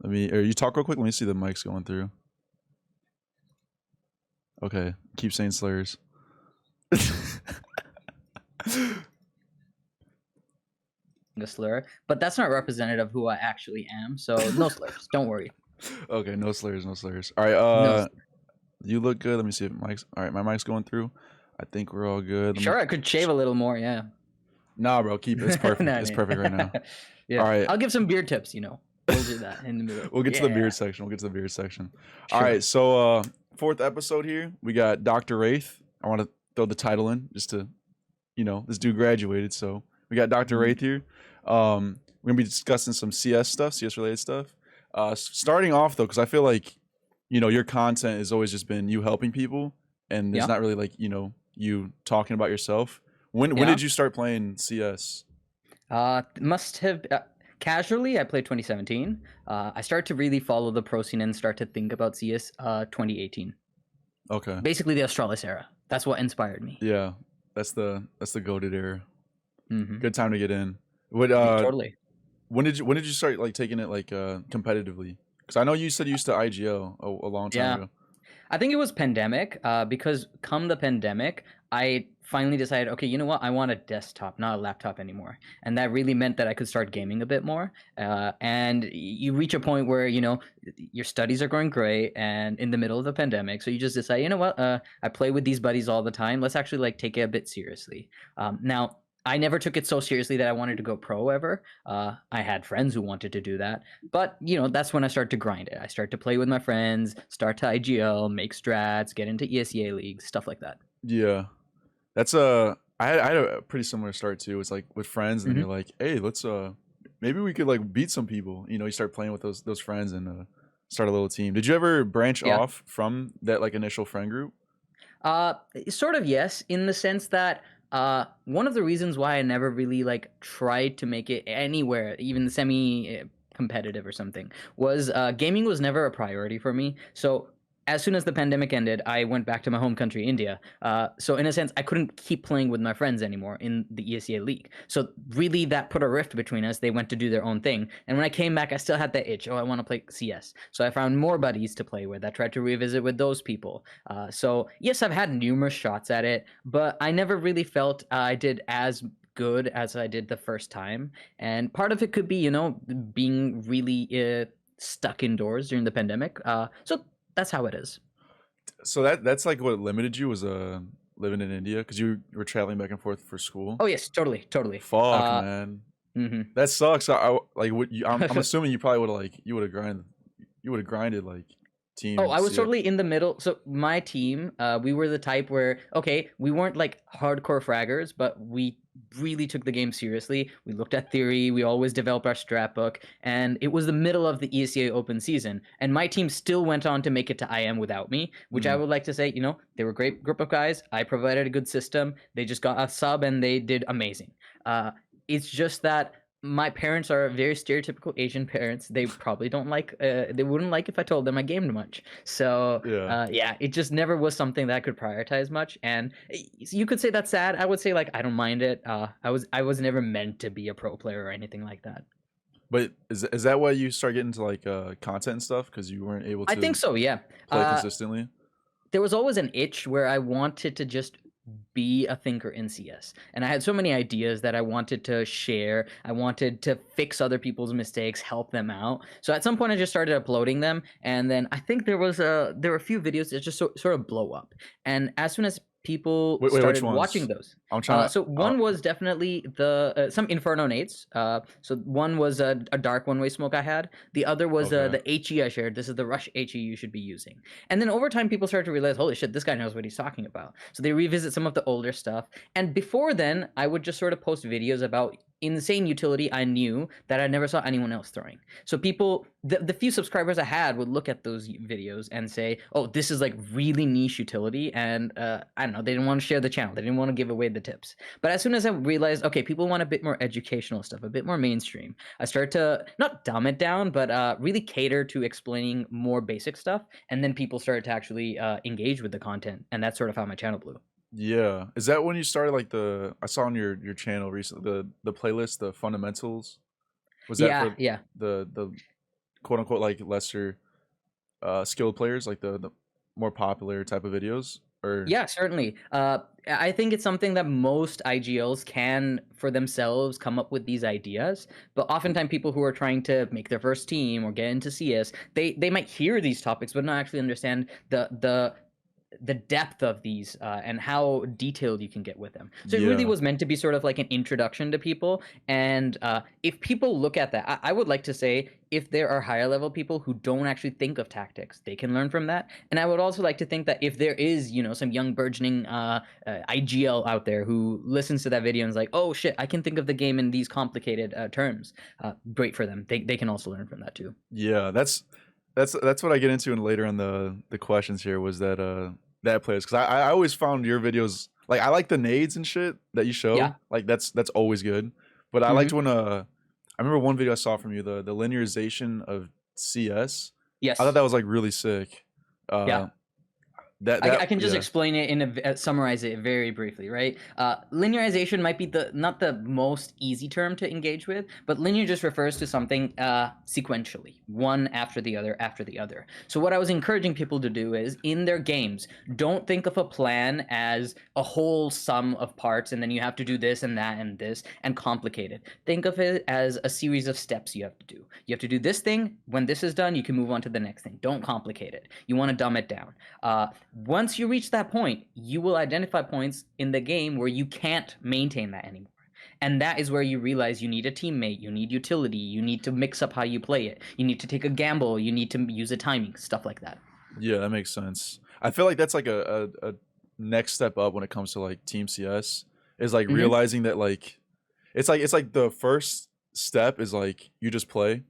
Or you talk real quick. Let me see the mics going through. Okay, keep saying slurs. A slur, but that's not representative of who I actually am. So no slurs. Don't worry. Okay, no slurs, no slurs. All right, No. you look good. Let me see if mic's all right. My mic's going through. I think we're all good. Sure, I could shave a little more. Yeah. Nah, bro, keep it. It's perfect. Nah, It's nah. perfect right now. Yeah, All right, I'll give some beard tips. We'll do that in the middle. we'll get to the Yeah. beard section. We'll get to the beard section. All Sure. right, so fourth episode here. We got Dr. Wraeth. I want to throw the title in just to, this dude graduated, so we got Dr. Wraith here. We're gonna be discussing some CS stuff, CS related stuff. Starting off though, because I feel like, your content has always just been you helping people, and there's Yeah. not really like you talking about yourself. When Yeah. did you start playing CS? Must have casually. I played 2017. I started to really follow the pro scene and start to think about CS 2018. Okay. Basically, the Astralis era. That's what inspired me. Yeah, that's the goated era. Mm-hmm. Good time to get in. What Totally. when did you start like taking it like competitively? Because I know you said you used to IGL a long time ago. I think it was pandemic, because come the pandemic, I finally decided, okay, you know what? I want a desktop, not a laptop anymore. And that really meant that I could start gaming a bit more. And you reach a point where, your studies are going great and in the middle of the pandemic. So you just decide, you know what? I play with these buddies all the time. Let's actually like take it a bit seriously. Now, I never took it so seriously that I wanted to go pro ever. I had friends who wanted to do that, but that's when I started to grind it. I start to play with my friends, start to IGL, make strats, get into ESEA leagues, stuff like that. Yeah, that's I had a pretty similar start too. It's like with friends, and then you're like, hey, let's maybe we could like beat some people. You start playing with those friends and start a little team. Did you ever branch off from that like initial friend group? Sort of, yes, in the sense that one of the reasons why I never really like tried to make it anywhere, even semi competitive or something, was gaming was never a priority for me. So as soon as the pandemic ended, I went back to my home country, India. So in a sense, I couldn't keep playing with my friends anymore in the ESEA league. So really, that put a rift between us. They went to do their own thing, and when I came back, I still had that itch. Oh, I want to play CS. So I found more buddies to play with. I tried to revisit with those people. So yes, I've had numerous shots at it, but I never really felt I did as good as I did the first time. And part of it could be, being really stuck indoors during the pandemic. So that's how it is. So that's like what limited you was living in India because you were traveling back and forth for school. Oh yes, totally. Fuck, man. Mm-hmm. That sucks. I'm assuming you probably would have grinded like team. Oh, I was totally in the middle. So my team, we were the type where, okay, we weren't like hardcore fraggers, but we really took the game seriously. We looked at theory. We always developed our strat book, and it was the middle of the ESEA Open season, and my team still went on to make it to IM without me, which I would like to say, they were a great group of guys. I provided a good system. They just got a sub, and they did amazing. It's just that my parents are very stereotypical Asian parents. They probably don't like, they wouldn't like if I told them I gamed much. So yeah, it just never was something that I could prioritize much. And you could say that's sad. I would say like, I don't mind it. I was never meant to be a pro player or anything like that. But is that why you start getting into like content and stuff? Because you weren't able to I think so, yeah. Play consistently? There was always an itch where I wanted to just be a thinker in CS. And I had so many ideas that I wanted to share. I wanted to fix other people's mistakes, help them out. So at some point I just started uploading them, and then I think there were a few videos that just sort of blow up. And as soon as people started watching those. So one was definitely the some Inferno nades. So one was a dark one-way smoke I had. The other was the HE I shared. This is the Rush HE you should be using. And then over time, people started to realize, holy shit, this guy knows what he's talking about. So they revisit some of the older stuff. And before then, I would just sort of post videos about insane utility I knew that I never saw anyone else throwing. So people, the few subscribers I had would look at those videos and say, oh, this is like really niche utility. And I don't know, they didn't want to share the channel. They didn't want to give away the tips. But as soon as I realized, okay, people want a bit more educational stuff, a bit more mainstream, I started to not dumb it down, but really cater to explaining more basic stuff. And then people started to actually engage with the content. And that's sort of how my channel blew. Yeah. Is that when you started like I saw on your channel recently the playlist, the fundamentals? Was that the quote unquote like lesser skilled players, like the more popular type of videos? Or Yeah, certainly. I think it's something that most IGLs can, for themselves, come up with these ideas. But oftentimes, people who are trying to make their first team or get into CS, they might hear these topics, but not actually understand the depth of these and how detailed you can get with them. So it really yeah, was meant to be sort of like an introduction to people. And if people look at that, I would like to say if there are higher level people who don't actually think of tactics, they can learn from that. And I would also like to think that if there is, some young burgeoning IGL out there who listens to that video and is like, oh shit, I can think of the game in these complicated terms. Great for them. They can also learn from that too. yeah, that's what I get into in later in the questions here was that plays, because I always found your videos like I like the nades and shit that you show, Yeah. like that's always good. But I liked Hmm. when I remember one video I saw from you, the linearization of CS. I thought Yes. that was like really sick. Yeah. Uh, that I that can just yeah explain it summarize it very briefly, right? Linearization might be not the most easy term to engage with, but linear just refers to something sequentially, one after the other after the other. So what I was encouraging people to do is in their games, don't think of a plan as a whole sum of parts, and then you have to do this and that and this and complicate it. Think of it as a series of steps you have to do. You have to do this thing. When this is done, you can move on to the next thing. Don't complicate it. You want to dumb it down. Once you reach that point, you will identify points in the game where you can't maintain that anymore. And that is where you realize you need a teammate, you need utility, you need to mix up how you play it, you need to take a gamble, you need to use a timing, stuff like that. yeah, that makes sense. I feel like that's like a next step up when it comes to like Team CS, is like Hmm. realizing that like it's like the first step is like you just play,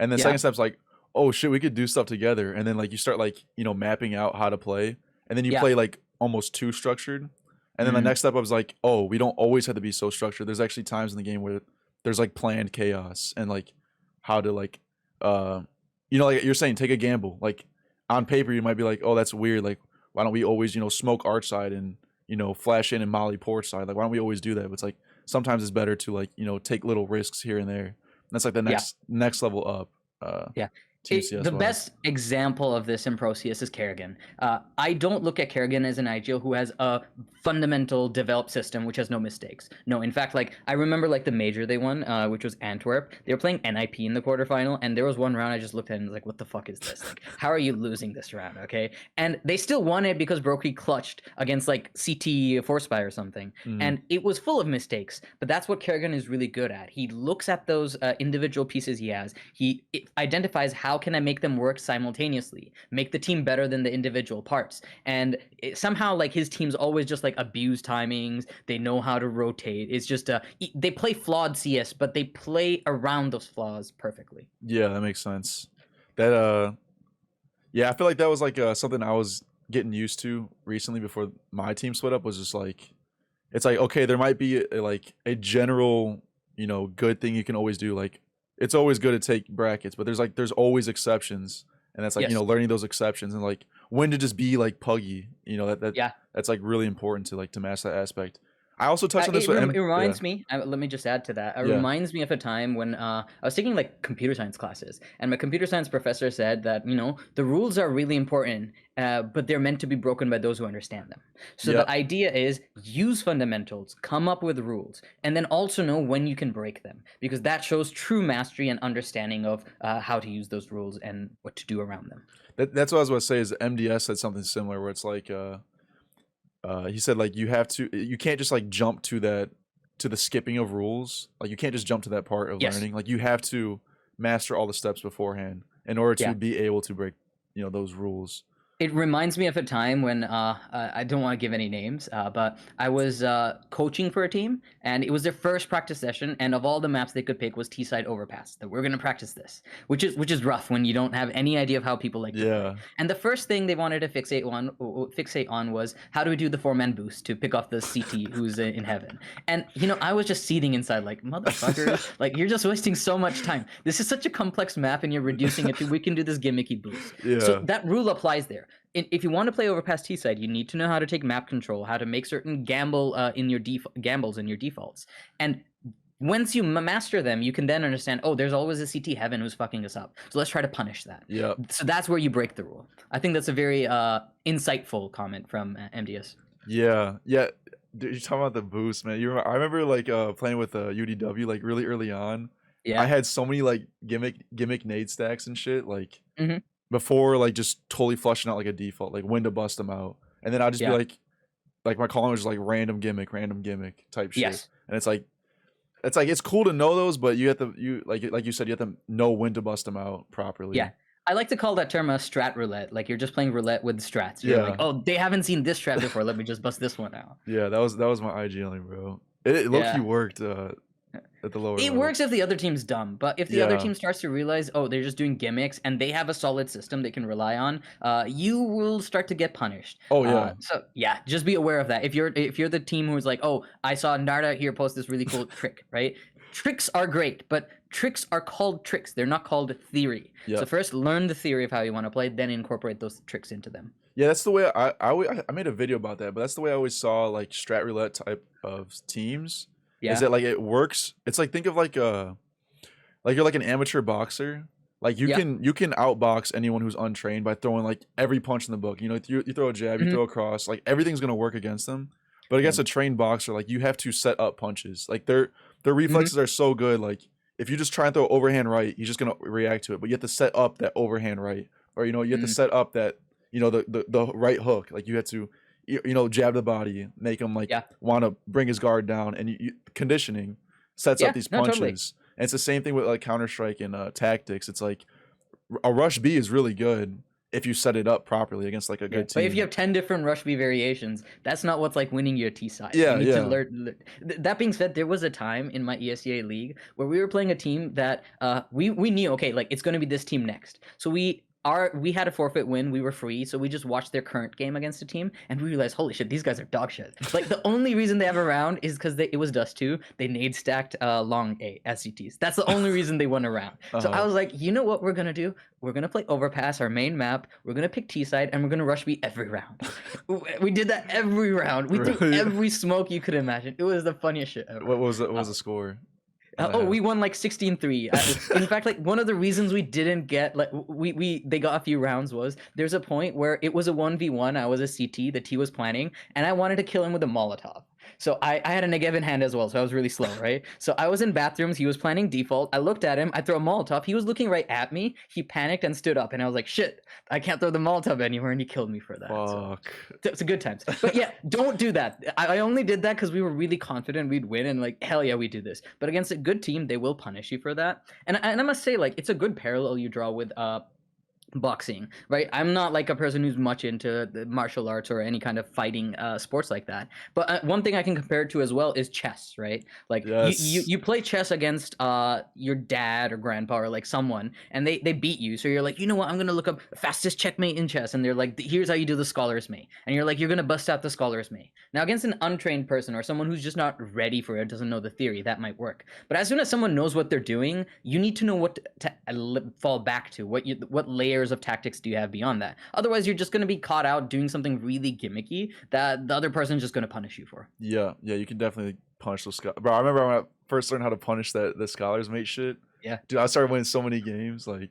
and the second Yeah, step's like, oh shit, we could do stuff together, and then like you start like mapping out how to play, and then you yeah. play like almost too structured, and then the Mm. next step up is like, oh, we don't always have to be so structured. There's actually times in the game where there's like planned chaos, and like how to like uh like you're saying, take a gamble. Like on paper you might be like, oh, that's weird, like why don't we always smoke arch side and flash in and molly port side, like why don't we always do that? But it's like sometimes it's better to like take little risks here and there. And that's like the Yeah. next level up, Yeah. Team CS The wise. best example of this in Pro CS is Kerrigan. I don't look at Kerrigan as an IGL who has a fundamental developed system which has no mistakes. No, in fact, like I remember like the major they won, which was Antwerp. They were playing NIP in the quarterfinal, and there was one round I just looked at and was like, "What the fuck is this? Like, how are you losing this round?" Okay, and they still won it because Brokey clutched against like CT Force Spy or something, Hmm. and it was full of mistakes. But that's what Kerrigan is really good at. He looks at those individual pieces he has. He identifies how can I make them work simultaneously, make the team better than the individual parts. And somehow like his teams always just like abuse timings. They know how to rotate. It's just they play flawed CS, but they play around those flaws perfectly. Yeah, that makes sense. That yeah, I feel like that was like something I was getting used to recently before my team split up, was just like it's like, okay, there might be like a general good thing you can always do, like it's always good to take brackets, but there's always exceptions, and that's like Yes. learning those exceptions and like when to just be like puggy, Yeah. that's like really important to like to master that aspect. I also touched on this It, with it yeah, reminds me. Let me just add to that. It yeah, reminds me of a time when I was taking like computer science classes, and my computer science professor said that the rules are really important, but they're meant to be broken by those who understand them. So yeah, the idea is use fundamentals, come up with rules, and then also know when you can break them, because that shows true mastery and understanding of how to use those rules and what to do around them. that's what I was about to say, is MDS said something similar where it's like he said like you can't just like jump to the skipping of rules, like you can't just jump to that part of Yes. learning, like you have to master all the steps beforehand in order Yeah. to be able to break those rules. It reminds me of a time when I don't want to give any names, but I was coaching for a team, and it was their first practice session. And of all the maps they could pick was T-side overpass. That we're gonna practice this, which is rough when you don't have any idea of how people like to play. Yeah, And the first thing they wanted to fixate on was how do we do the 4-man boost to pick off the CT who's in heaven. And I was just seething inside like, motherfuckers, like you're just wasting so much time. This is such a complex map, and you're reducing it to we can do this gimmicky boost. So yeah, that rule applies there. If you want to play overpass T side, you need to know how to take map control, how to make certain gambles in your defaults, and once you master them, you can then understand, oh, there's always a CT heaven who's fucking us up. So let's try to punish that. Yeah. So that's where you break the rule. I think that's a very insightful comment from MDS. Yeah. Dude, you're talking about the boost, man. I remember like playing with UDW like really early on. Yeah. I had so many like gimmick nade stacks and shit like Mhm. before like just totally flushing out like a default, like when to bust them out. And then I'd just Yeah. be like my calling was just like random gimmick type shit. Yes. And it's cool to know those, but you have to like you said, you have to know when to bust them out properly. Yeah. I like to call that term a strat roulette. Like you're just playing roulette with strats. You're like, oh, they haven't seen this strat before. Let me just bust this one out. Yeah, that was my IG only, bro. It low-key worked at the lower It level. works if the other team's dumb, but if the other team starts to realize, oh, they're just doing gimmicks and they have a solid system they can rely on, you will start to get punished. Oh yeah. So yeah, just be aware of that. If you're the team who's like, oh, I saw Narda here post this really cool trick, right? Tricks are great, but tricks are called tricks. They're not called theory. Yep. So first learn the theory of how you want to play, then incorporate those tricks into them. Yeah, that's the way I made a video about that, but that's the way I always saw like strat roulette type of teams. Yeah. Is that like it works? It's like think of like you're like an amateur boxer. Like you can outbox anyone who's untrained by throwing like every punch in the book. You know, you throw a jab, you throw a cross, like everything's gonna work against them. But against a trained boxer, like you have to set up punches. Like their reflexes are so good. Like if you just try and throw overhand right, he's just gonna react to it. But you have to set up that overhand right, or you have to set up that the right hook. Like you have to jab the body, make him like want to bring his guard down, and conditioning sets up these punches. Totally. And it's the same thing with like Counter-Strike and tactics. It's like a rush B is really good if you set it up properly against like a good team. But if you have 10 different rush B variations, that's not what's like winning your T side. Yeah, you need to learn. That being said, there was a time in my ESEA league where we were playing a team that we knew, okay, like it's going to be this team next. So we had a forfeit win. We were free, so we just watched their current game against a team, and we realized, holy shit, these guys are dog shit. Like the only reason they have a round is because it was Dust 2. They nade stacked long A SCTs. That's the only reason they won a round. So I was like, you know what we're gonna do? We're gonna play Overpass, our main map. We're gonna pick T side, and we're gonna rush B every round. We did that every round. We threw every smoke you could imagine. It was the funniest shit ever. What was the score? We won like 16-3. In fact, like one of the reasons we didn't get like they got a few rounds was there's a point where it was a 1v1. I was a CT, the T was planning, and I wanted to kill him with a Molotov. So I had a Negev in hand as well, so I was really slow, right? So I was in bathrooms, he was planning default. I looked at him, I throw a Molotov, he was looking right at me, he panicked and stood up, and I was like, shit, I can't throw the Molotov anywhere, and he killed me for that. Fuck. So it's a good times. But yeah, don't do that. I only did that because we were really confident we'd win, and like, hell yeah, we do this. But against a good team, they will punish you for that. And I must say, like, it's a good parallel you draw with boxing, right? I'm not like a person who's much into the martial arts or any kind of fighting sports like that, but one thing I can compare it to as well is chess, right? Like you play chess against your dad or grandpa or like someone, and they beat you, so you're like, you know what, I'm gonna look up fastest checkmate in chess, and they're like, here's how you do the scholar's mate, and you're like, you're gonna bust out the scholar's mate. Now against an untrained person or someone who's just not ready for it, doesn't know the theory, that might work. But as soon as someone knows what they're doing, you need to know what to fall back to, what layers of tactics do you have beyond that. Otherwise you're just going to be caught out doing something really gimmicky that the other person's just going to punish you for. Yeah, you can definitely punish those scholars. Bro, I remember when I first learned how to punish the scholars mate shit. Yeah, dude, I started winning so many games, like,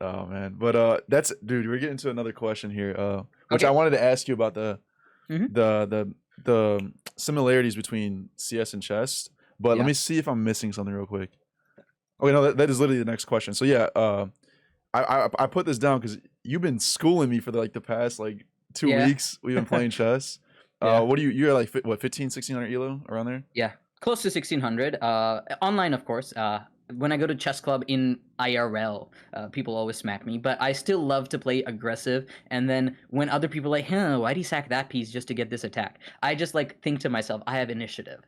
oh man. But dude, we're getting to another question here, which I wanted to ask you about the similarities between CS and chess. But let me see if I'm missing something real quick. Okay, no, that is literally the next question. So yeah, I put this down because you've been schooling me for the past like 2 weeks. We've been playing chess. What do you're like, what, 1600 elo around there? Yeah, close to 1600. Online, of course. When I go to chess club in IRL, people always smack me, but I still love to play aggressive. And then when other people are like, why'd he sack that piece just to get this attack? I just like think to myself, I have initiative.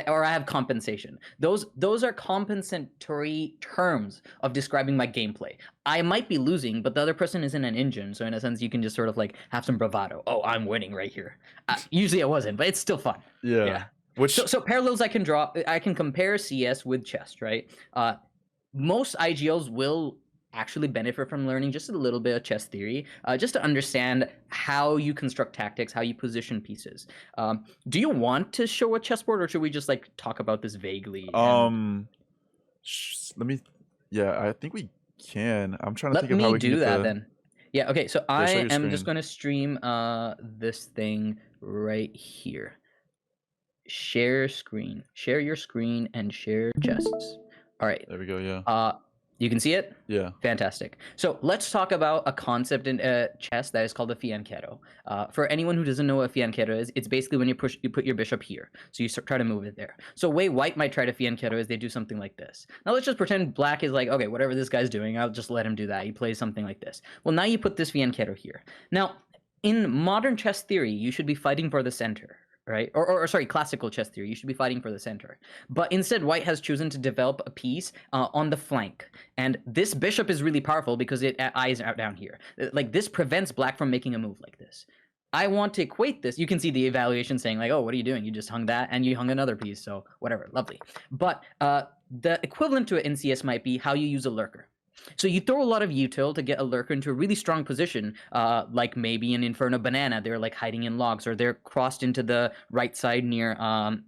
Or I have compensation. Those are compensatory terms of describing my gameplay. I might be losing, but the other person isn't an engine. So in a sense, you can just sort of like have some bravado. Oh, I'm winning right here. Usually I wasn't, but it's still fun. Yeah. So parallels I can draw, I can compare CS with chess, right? Most IGLs will actually benefit from learning just a little bit of chess theory, just to understand how you construct tactics, how you position pieces. Do you want to show a chessboard, or should we just like talk about this vaguely? And Let me. Yeah, I think we can. I'm trying to let think of how me we can do get that the. then. Yeah, okay, so Yeah, I show your am just screen. going to stream this thing right here. Share screen. Share your screen and share chess. All right. There we go. Yeah. You can see it? Yeah. Fantastic. So let's talk about a concept in chess that is called the fianchetto. For anyone who doesn't know what fianchetto is, it's basically when you put your bishop here. So you try to move it there. So way white might try to fianchetto is they do something like this. Now let's just pretend black is like, okay, whatever this guy's doing, I'll just let him do that. He plays something like this. Well, now you put this fianchetto here. Now, in modern chess theory, you should be fighting for the center, right? Or sorry, classical chess theory, you should be fighting for the center. But instead, white has chosen to develop a piece on the flank. And this bishop is really powerful because it eyes out down here. Like, this prevents black from making a move like this. I want to equate this. You can see the evaluation saying like, oh, what are you doing? You just hung that and you hung another piece. So whatever, lovely. But the equivalent to it in CS might be how you use a lurker. So you throw a lot of util to get a lurker into a really strong position, like maybe an Inferno Banana. They're like hiding in logs, or they're crossed into the right side near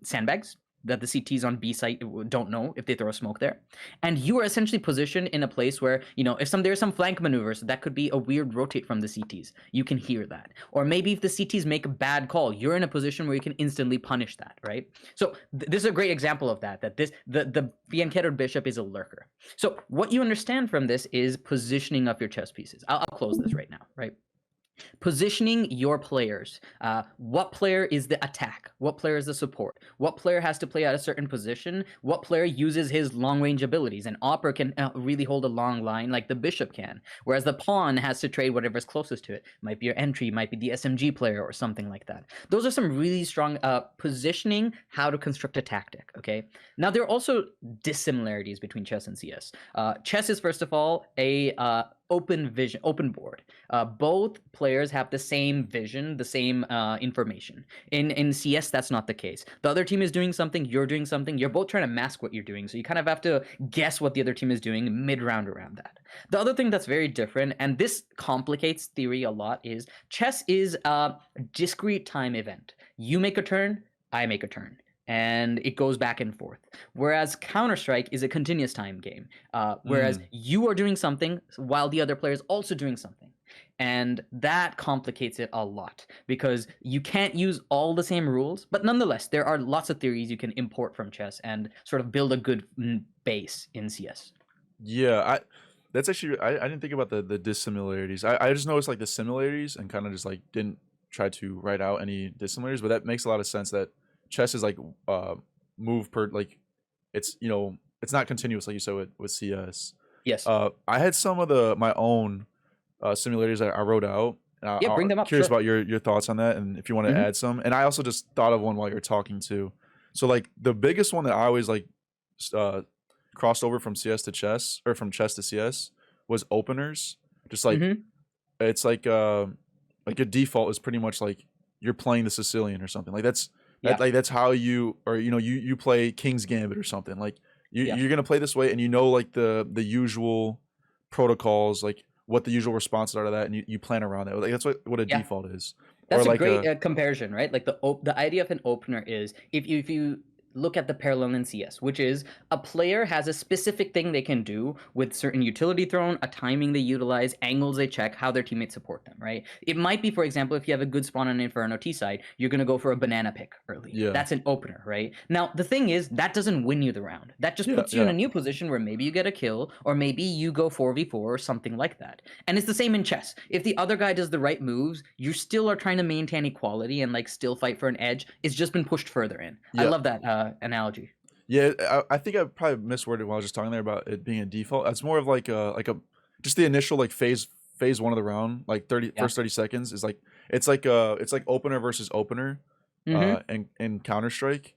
sandbags that the CTs on B site don't know if they throw a smoke there. And you are essentially positioned in a place where, you know, if there's some flank maneuvers, that could be a weird rotate from the CTs. You can hear that. Or maybe if the CTs make a bad call, you're in a position where you can instantly punish that, right? So this is a great example of that, the fianchettoed bishop is a lurker. So what you understand from this is positioning of your chess pieces. I'll close this right now, right? Positioning your players. What player is the attack? What player is the support? What player has to play at a certain position? What player uses his long range abilities? An opera can really hold a long line like the bishop can, whereas the pawn has to trade whatever's closest to it. Might be your entry, might be the SMG player or something like that. Those are some really strong positioning, how to construct a tactic, okay? Now, there are also dissimilarities between chess and CS. Chess is, first of all, a open vision, open board. Both players have the same vision, the same information. In CS, that's not the case. The other team is doing something, you're doing something, you're both trying to mask what you're doing. So you kind of have to guess what the other team is doing mid-round around that. The other thing that's very different, and this complicates theory a lot, is chess is a discrete time event. You make a turn, I make a turn, and it goes back and forth. Whereas Counter-Strike is a continuous time game. Whereas you are doing something while the other player is also doing something. And that complicates it a lot because you can't use all the same rules, but nonetheless, there are lots of theories you can import from chess and sort of build a good base in CS. Yeah, that's actually I didn't think about the dissimilarities. I just noticed like the similarities and kind of just like didn't try to write out any dissimilarities, but that makes a lot of sense that chess is like move per like it's it's not continuous like you said with CS. Yes. I had some of my own similarities that I wrote out. Yeah, bring them up. Curious Sure. about your thoughts on that, and if you want to add some. And I also just thought of one while you're talking too. So like the biggest one that I always like crossed over from CS to chess or from chess to CS was openers. Just like it's like a default is pretty much like you're playing the Sicilian or something. Like that's how you or you play King's Gambit or something. Like you're gonna play this way, and like the usual protocols, like what the usual responses are to that, and you plan around that. Like that's what a default is. That's or a like great comparison, right? Like the idea of an opener is if you look at the parallel in CS, which is a player has a specific thing they can do with certain utility thrown, a timing they utilize, angles they check, how their teammates support them, right? It might be, for example, if you have a good spawn on Inferno T side, you're going to go for a banana pick early. Yeah. That's an opener, right? Now, the thing is, that doesn't win you the round. That just puts you in a new position where maybe you get a kill, or maybe you go 4v4 or something like that. And it's the same in chess. If the other guy does the right moves, you still are trying to maintain equality and like still fight for an edge. It's just been pushed further in. I love that analogy. Yeah, I think I probably misworded while I was just talking there about it being a default. It's more of like a just the initial like phase one of the round, like first 30 seconds is like it's like opener versus opener in Counter-Strike.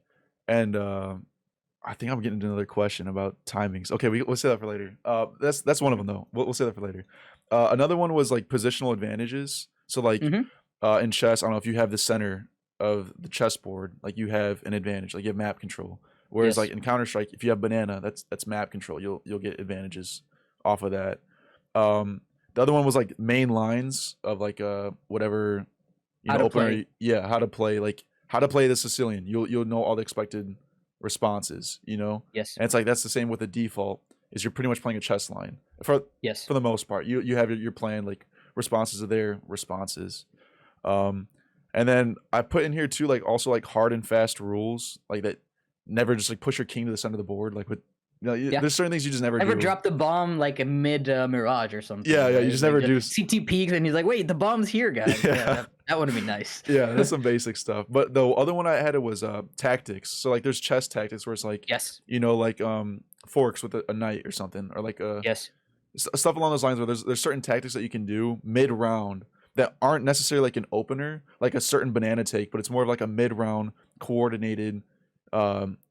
And I think I'm getting into another question about timings. Okay, we'll say that for later. That's one of them though. We'll say that for later. Another one was like positional advantages. So like in chess, I don't know if you have the center of the chessboard, like you have an advantage, like you have map control. Whereas like in Counter-Strike, if you have banana, that's map control. You'll get advantages off of that. The other one was like main lines of like whatever How to opener. play. Yeah, how to play the Sicilian. You'll know all the expected responses. Yes. And it's like that's the same with the default. Is you're pretty much playing a chess line Yes. for the most part. You have your plan like responses to their responses. Um, and then I put in here too like also like hard and fast rules like that. Never just like push your king to the center of the board like with. Yeah. There's certain things you just never Ever do. drop the bomb like a mid Mirage or something? Yeah, right? you just Like, never do. CT peaks and he's like, wait, the bomb's here, guys. Yeah. That would have been nice. Yeah, that's some basic stuff. But the other one I had it was tactics. So like there's chess tactics where it's like Yes. like forks with a knight or something or like Yes. stuff along those lines where there's certain tactics that you can do mid round that aren't necessarily like an opener, like a certain banana take, but it's more of like a mid round coordinated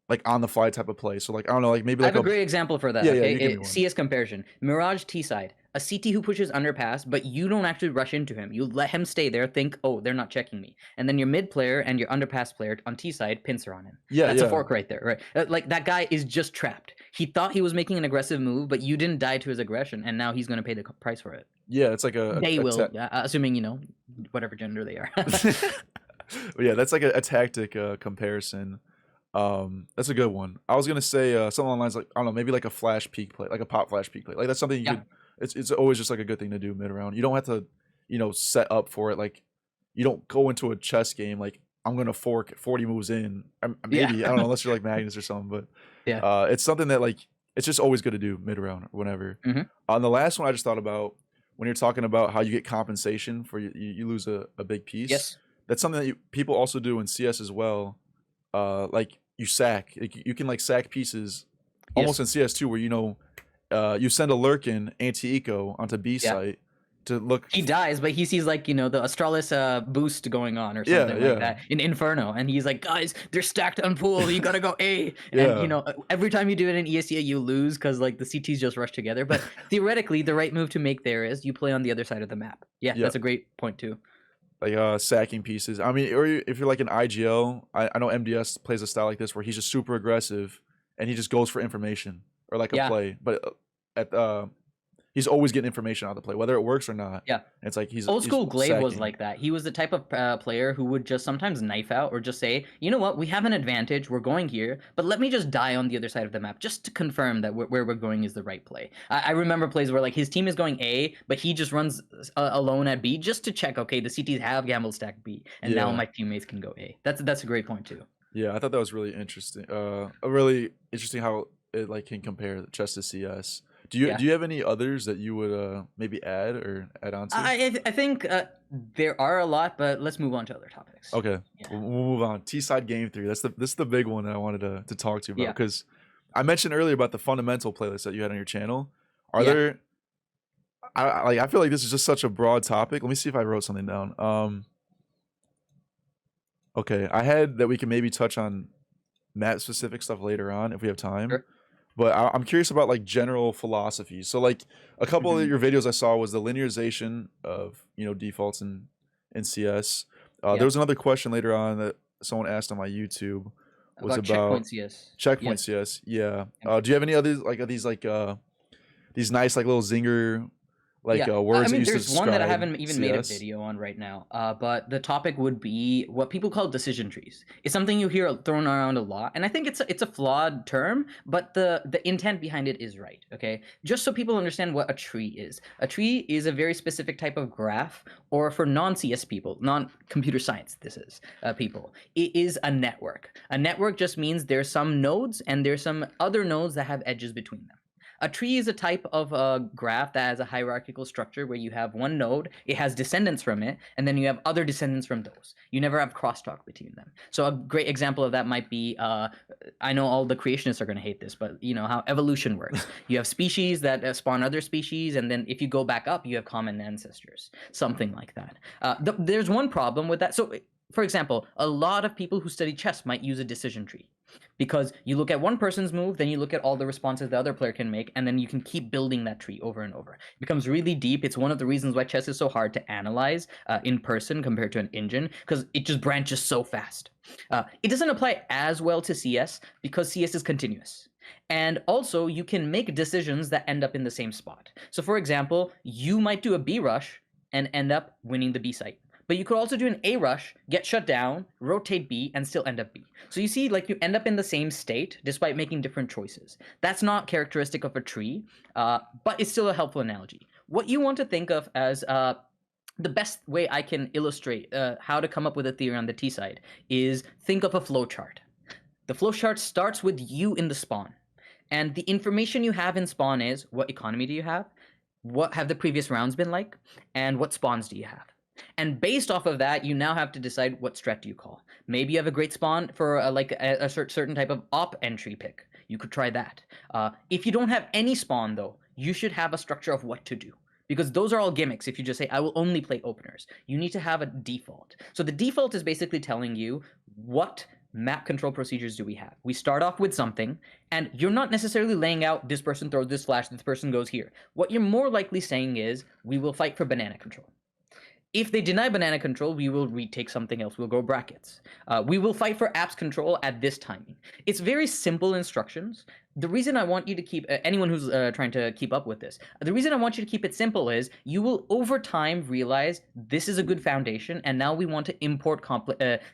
like on the fly type of play. So like I don't know, like maybe I like have a great example for that. Yeah, Okay, you give me one. CS comparison. Mirage T side, a CT who pushes underpass, but you don't actually rush into him. You let him stay there. Think, oh, they're not checking me, and then your mid player and your underpass player on T side pincer on him. Yeah, That's yeah. a fork right there, right? Like that guy is just trapped. He thought he was making an aggressive move, but you didn't die to his aggression, and now he's going to pay the price for it. Yeah, it's like They will, assuming whatever gender they are. Yeah, that's like a tactic comparison. That's a good one. I was gonna say something along the lines like I don't know, maybe like a flash peak play, like a pop flash peak play. Like that's something you could. It's always just like a good thing to do mid round. You don't have to, set up for it. Like you don't go into a chess game like I'm gonna fork 40 moves in. Maybe I don't know unless you're like Magnus or something, but it's something that like it's just always good to do mid round or whenever. On the last one, I just thought about when you're talking about how you get compensation for you lose a big piece. Yes. That's something that people also do in CS as well. Like you sack, you can like sack pieces almost in CS2 where you send a Lurkin anti-eco onto B site to look. He dies, but he sees like the Astralis boost going on or something like that in Inferno, and he's like, guys, they're stacked on pool. You gotta go A. And every time you do it in ESEA, you lose because like the CTs just rush together. But theoretically, the right move to make there is you play on the other side of the map. Yeah, that's a great point too. Like sacking pieces. I mean, or if you're like an IGL, I know MDS plays a style like this where he's just super aggressive and he just goes for information or like a play. But he's always getting information out of the play, whether it works or not. Yeah. And it's like he's old school Glaive was sacking. like that. He was the type of player who would just sometimes knife out or just say, you know what, we have an advantage, we're going here, but let me just die on the other side of the map just to confirm that where we're going is the right play. I remember plays where like his team is going A, but he just runs alone at B just to check, okay, the CTs have gamble stack B, and now my teammates can go A. That's a great point too. Yeah, I thought that was really interesting. Really interesting how it like can compare chess to CS. Do you have any others that you would maybe add on to? I think there are a lot, but let's move on to other topics. Okay, we'll move on. T-side game 3. This is the big one that I wanted to talk to you about because I mentioned earlier about the fundamental playlist that you had on your channel. Are there? I feel like this is just such a broad topic. Let me see if I wrote something down. Okay, I had that we can maybe touch on map specific stuff later on if we have time. Sure. But I'm curious about like general philosophies. So like a couple of your videos I saw was the linearization of defaults in CS. There was another question later on that someone asked on my YouTube was about checkpoint CS. Checkpoint CS. Yeah. Do you have any others like these nice like little zinger words? I mean, that there's one that I haven't even made a CS? video on right now. But the topic would be what people call decision trees. It's something you hear thrown around a lot, and I think it's a flawed term, but the intent behind it is right. Okay, just so people understand what a tree is. A tree is a very specific type of graph, or for non-CS people, non-computer science, this is people. It is a network. A network just means there's some nodes and there's some other nodes that have edges between them. A tree is a type of graph that has a hierarchical structure where you have one node, it has descendants from it, and then you have other descendants from those. You never have crosstalk between them. So a great example of that might be, I know all the creationists are going to hate this, but how evolution works. You have species that spawn other species, and then if you go back up, you have common ancestors, something like that. There's one problem with that. So, for example, a lot of people who study chess might use a decision tree. Because you look at one person's move, then you look at all the responses the other player can make, and then you can keep building that tree over and over. It becomes really deep. It's one of the reasons why chess is so hard to analyze in person compared to an engine, because it just branches so fast. It doesn't apply as well to CS because CS is continuous. And also, you can make decisions that end up in the same spot. So, for example, you might do a B rush and end up winning the B site. But you could also do an A rush, get shut down, rotate B, and still end up B. So you see, like, you end up in the same state despite making different choices. That's not characteristic of a tree, but it's still a helpful analogy. What you want to think of as the best way I can illustrate how to come up with a theory on the T side is think of a flowchart. The flowchart starts with you in the spawn. And the information you have in spawn is what economy do you have? What have the previous rounds been like? And what spawns do you have? And based off of that, you now have to decide what strat do you call. Maybe you have a great spawn for a certain type of op entry pick. You could try that. If you don't have any spawn, though, you should have a structure of what to do. Because those are all gimmicks. If you just say, I will only play openers, you need to have a default. So the default is basically telling you what map control procedures do we have. We start off with something, and you're not necessarily laying out this person throws this flash, this person goes here. What you're more likely saying is, we will fight for banana control. If they deny banana control, we will retake something else. We'll go brackets. We will fight for apps control at this timing. It's very simple instructions. The reason I want you to keep, anyone who's trying to keep up with this, the reason I want you to keep it simple is you will over time realize this is a good foundation, and now we want to import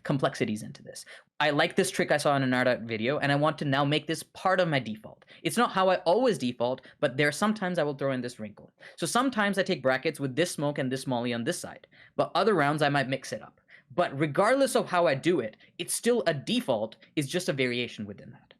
complexities into this. I like this trick I saw in an art video, and I want to now make this part of my default. It's not how I always default, but there are sometimes I will throw in this wrinkle. So sometimes I take brackets with this smoke and this molly on this side, but other rounds I might mix it up. But regardless of how I do it, it's still a default, it's just a variation within that.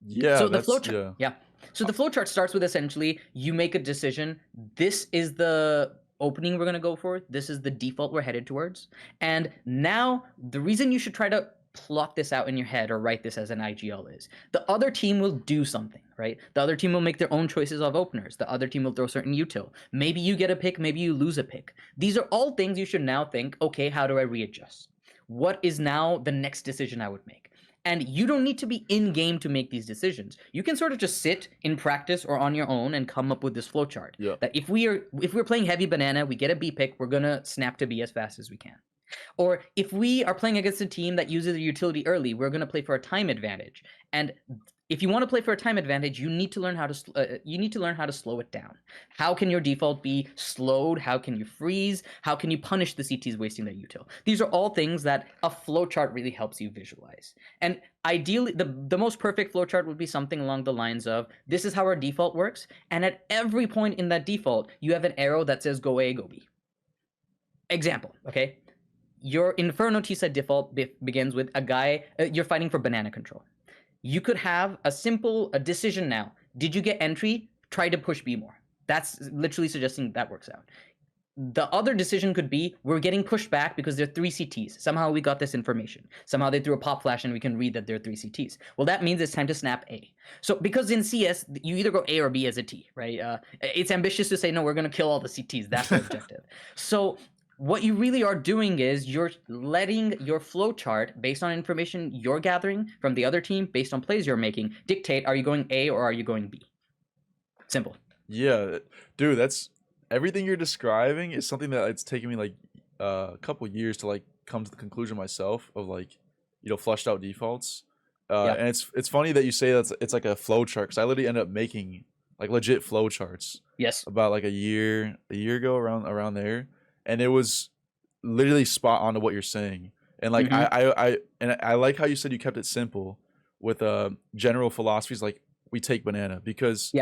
Yeah. So the flowchart, yeah. So the flowchart starts with essentially you make a decision. This is the opening we're going to go for. This is the default we're headed towards. And now the reason you should try to plot this out in your head or write this as an IGL is the other team will do something, right? The other team will make their own choices of openers. The other team will throw certain util. Maybe you get a pick, maybe you lose a pick. These are all things you should now think, okay, how do I readjust? What is now the next decision I would make? And you don't need to be in game to make these decisions. You can sort of just sit in practice or on your own and come up with this flowchart. Yeah. That if we're playing heavy banana, we get a B pick, we're gonna snap to B as fast as we can. Or if we are playing against a team that uses a utility early, we're gonna play for a time advantage. And if you want to play for a time advantage, you need to learn how to slow it down. How can your default be slowed? How can you freeze? How can you punish the CTs wasting their util? These are all things that a flowchart really helps you visualize. And ideally, the most perfect flowchart would be something along the lines of, this is how our default works, and at every point in that default, you have an arrow that says go A, go B. Example, okay? Your Inferno T-set default begins with a guy, you're fighting for banana control. You could have a decision now. Did you get entry? Try to push B more. That's literally suggesting that works out. The other decision could be, we're getting pushed back because there are 3 CTs. Somehow we got this information. Somehow they threw a pop flash and we can read that there are 3 CTs. Well, that means it's time to snap A. So because in CS, you either go A or B as a T, right? It's ambitious to say, no, we're going to kill all the CTs. That's the objective. So what you really are doing is you're letting your flowchart, based on information you're gathering from the other team, based on plays you're making, dictate, are you going A or are you going B? Simple. Yeah, dude, that's everything you're describing is something that it's taken me like a couple years to like come to the conclusion myself of, like, flushed out defaults. And it's funny that you say it's like a flow chart, because I literally ended up making like legit flow charts. Yes. About like a year ago, around there. And it was literally spot on to what you're saying. And like I like how you said you kept it simple with general philosophies like we take banana, because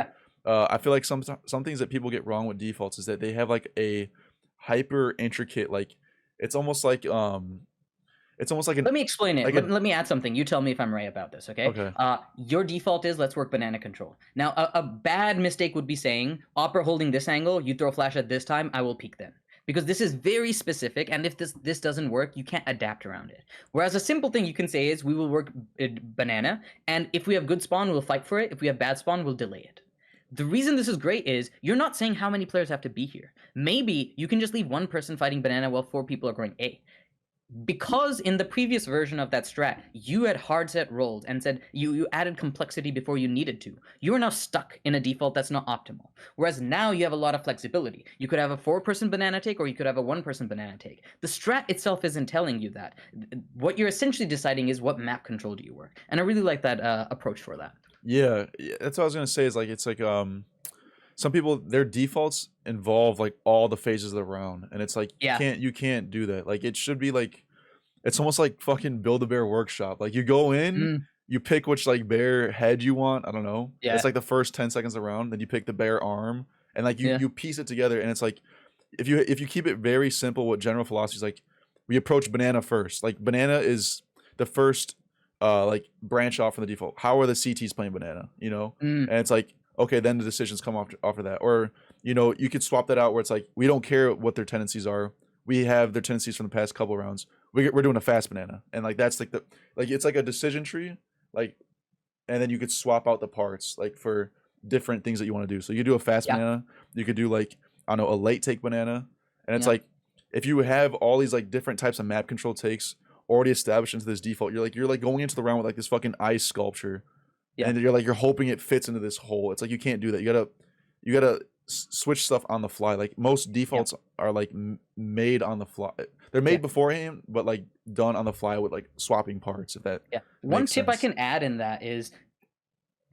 I feel like some things that people get wrong with defaults is that they have like a hyper intricate, like it's almost like let me explain it. Let me add something. You tell me if I'm right about this, okay? Okay. Your default is let's work banana control. Now a bad mistake would be saying opera holding this angle, you throw flash at this time, I will peek then. Because this is very specific, and if this doesn't work, you can't adapt around it. Whereas a simple thing you can say is, we will work banana, and if we have good spawn, we'll fight for it. If we have bad spawn, we'll delay it. The reason this is great is, you're not saying how many players have to be here. Maybe you can just leave one person fighting banana while 4 people are going A. Because in the previous version of that strat, you had hard set rolls and said you added complexity before you needed to. You are now stuck in a default that's not optimal. Whereas now you have a lot of flexibility. You could have a 4-person banana take, or you could have a 1-person banana take. The strat itself isn't telling you that. What you're essentially deciding is what map control do you work. And I really like that approach for that. Yeah, that's what I was gonna say. Is like it's like some people their defaults involve like all the phases of the round, and it's like Yeah. you can't do that. Like it should be like it's almost like fucking Build a Bear Workshop. Like you go in, Mm, you pick which like bear head you want. I don't know. It's yeah. like the first 10 seconds around. Then you pick the bear arm, and like Yeah. you piece it together. And it's like if you keep it very simple, what general philosophy is like, we approach banana first. Like banana is the first like branch off from the default. How are the CTs playing banana? You know, Mm, and it's like okay, then the decisions come after that. Or you know, you could swap that out where it's like we don't care what their tendencies are. We have their tendencies from the past couple rounds. We're doing a fast banana, and like that's like the like it's like a decision tree, like, and then you could swap out the parts like for different things that you want to do. So you do a fast yeah. banana, you could do like I don't know a late take banana, and it's Yeah. like if you have all these like different types of map control takes already established into this default, you're like going into the round with like this fucking ice sculpture, Yeah. and you're hoping it fits into this hole. It's like you can't do that. You gotta switch stuff on the fly. Like most Yeah. defaults are like made on the fly. They're Yeah. made beforehand, but like done on the fly with like swapping parts. If that Yeah. One makes tip I sense. can add in that is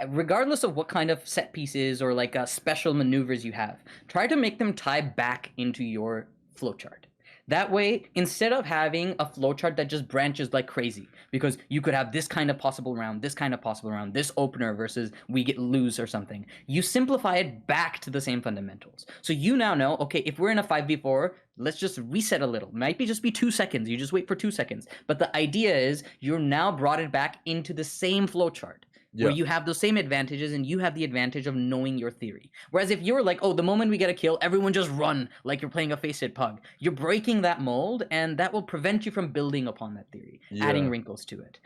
regardless of what kind of set pieces or like special maneuvers you have, try to make them tie back into your flowchart. That way, instead of having a flowchart that just branches like crazy, because you could have this kind of possible round, this kind of possible round, this opener versus we get lose or something, you simplify it back to the same fundamentals. So you now know, okay, if we're in a 5v4, let's just reset a little. Might be just be 2 seconds. You just wait for 2 seconds. But the idea is you're now brought it back into the same flowchart where Yeah. you have those same advantages and you have the advantage of knowing your theory. Whereas if you're like, oh, the moment we get a kill, everyone just run like you're playing a face-hit pug, you're breaking that mold, and that will prevent you from building upon that theory, adding Yeah. wrinkles to it.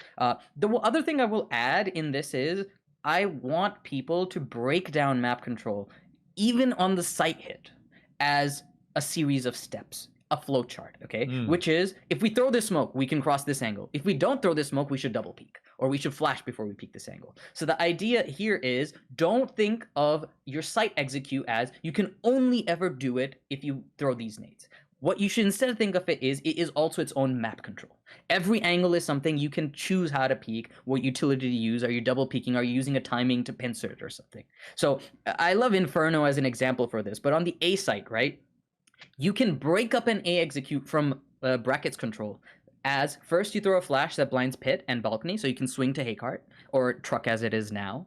The other thing I will add in this is I want people to break down map control, even on the site hit, as a series of steps. A flow chart, okay? Mm. Which is, if we throw this smoke, we can cross this angle. If we don't throw this smoke, we should double peek, or we should flash before we peek this angle. So the idea here is, don't think of your site execute as you can only ever do it if you throw these nades. What you should instead think of it is also its own map control. Every angle is something you can choose how to peek, what utility to use. Are you double peeking? Are you using a timing to pincer it or something? So I love Inferno as an example for this, but on the A site, right? You can break up an A execute from brackets control as first you throw a flash that blinds pit and balcony, so you can swing to Haycart or truck as it is now.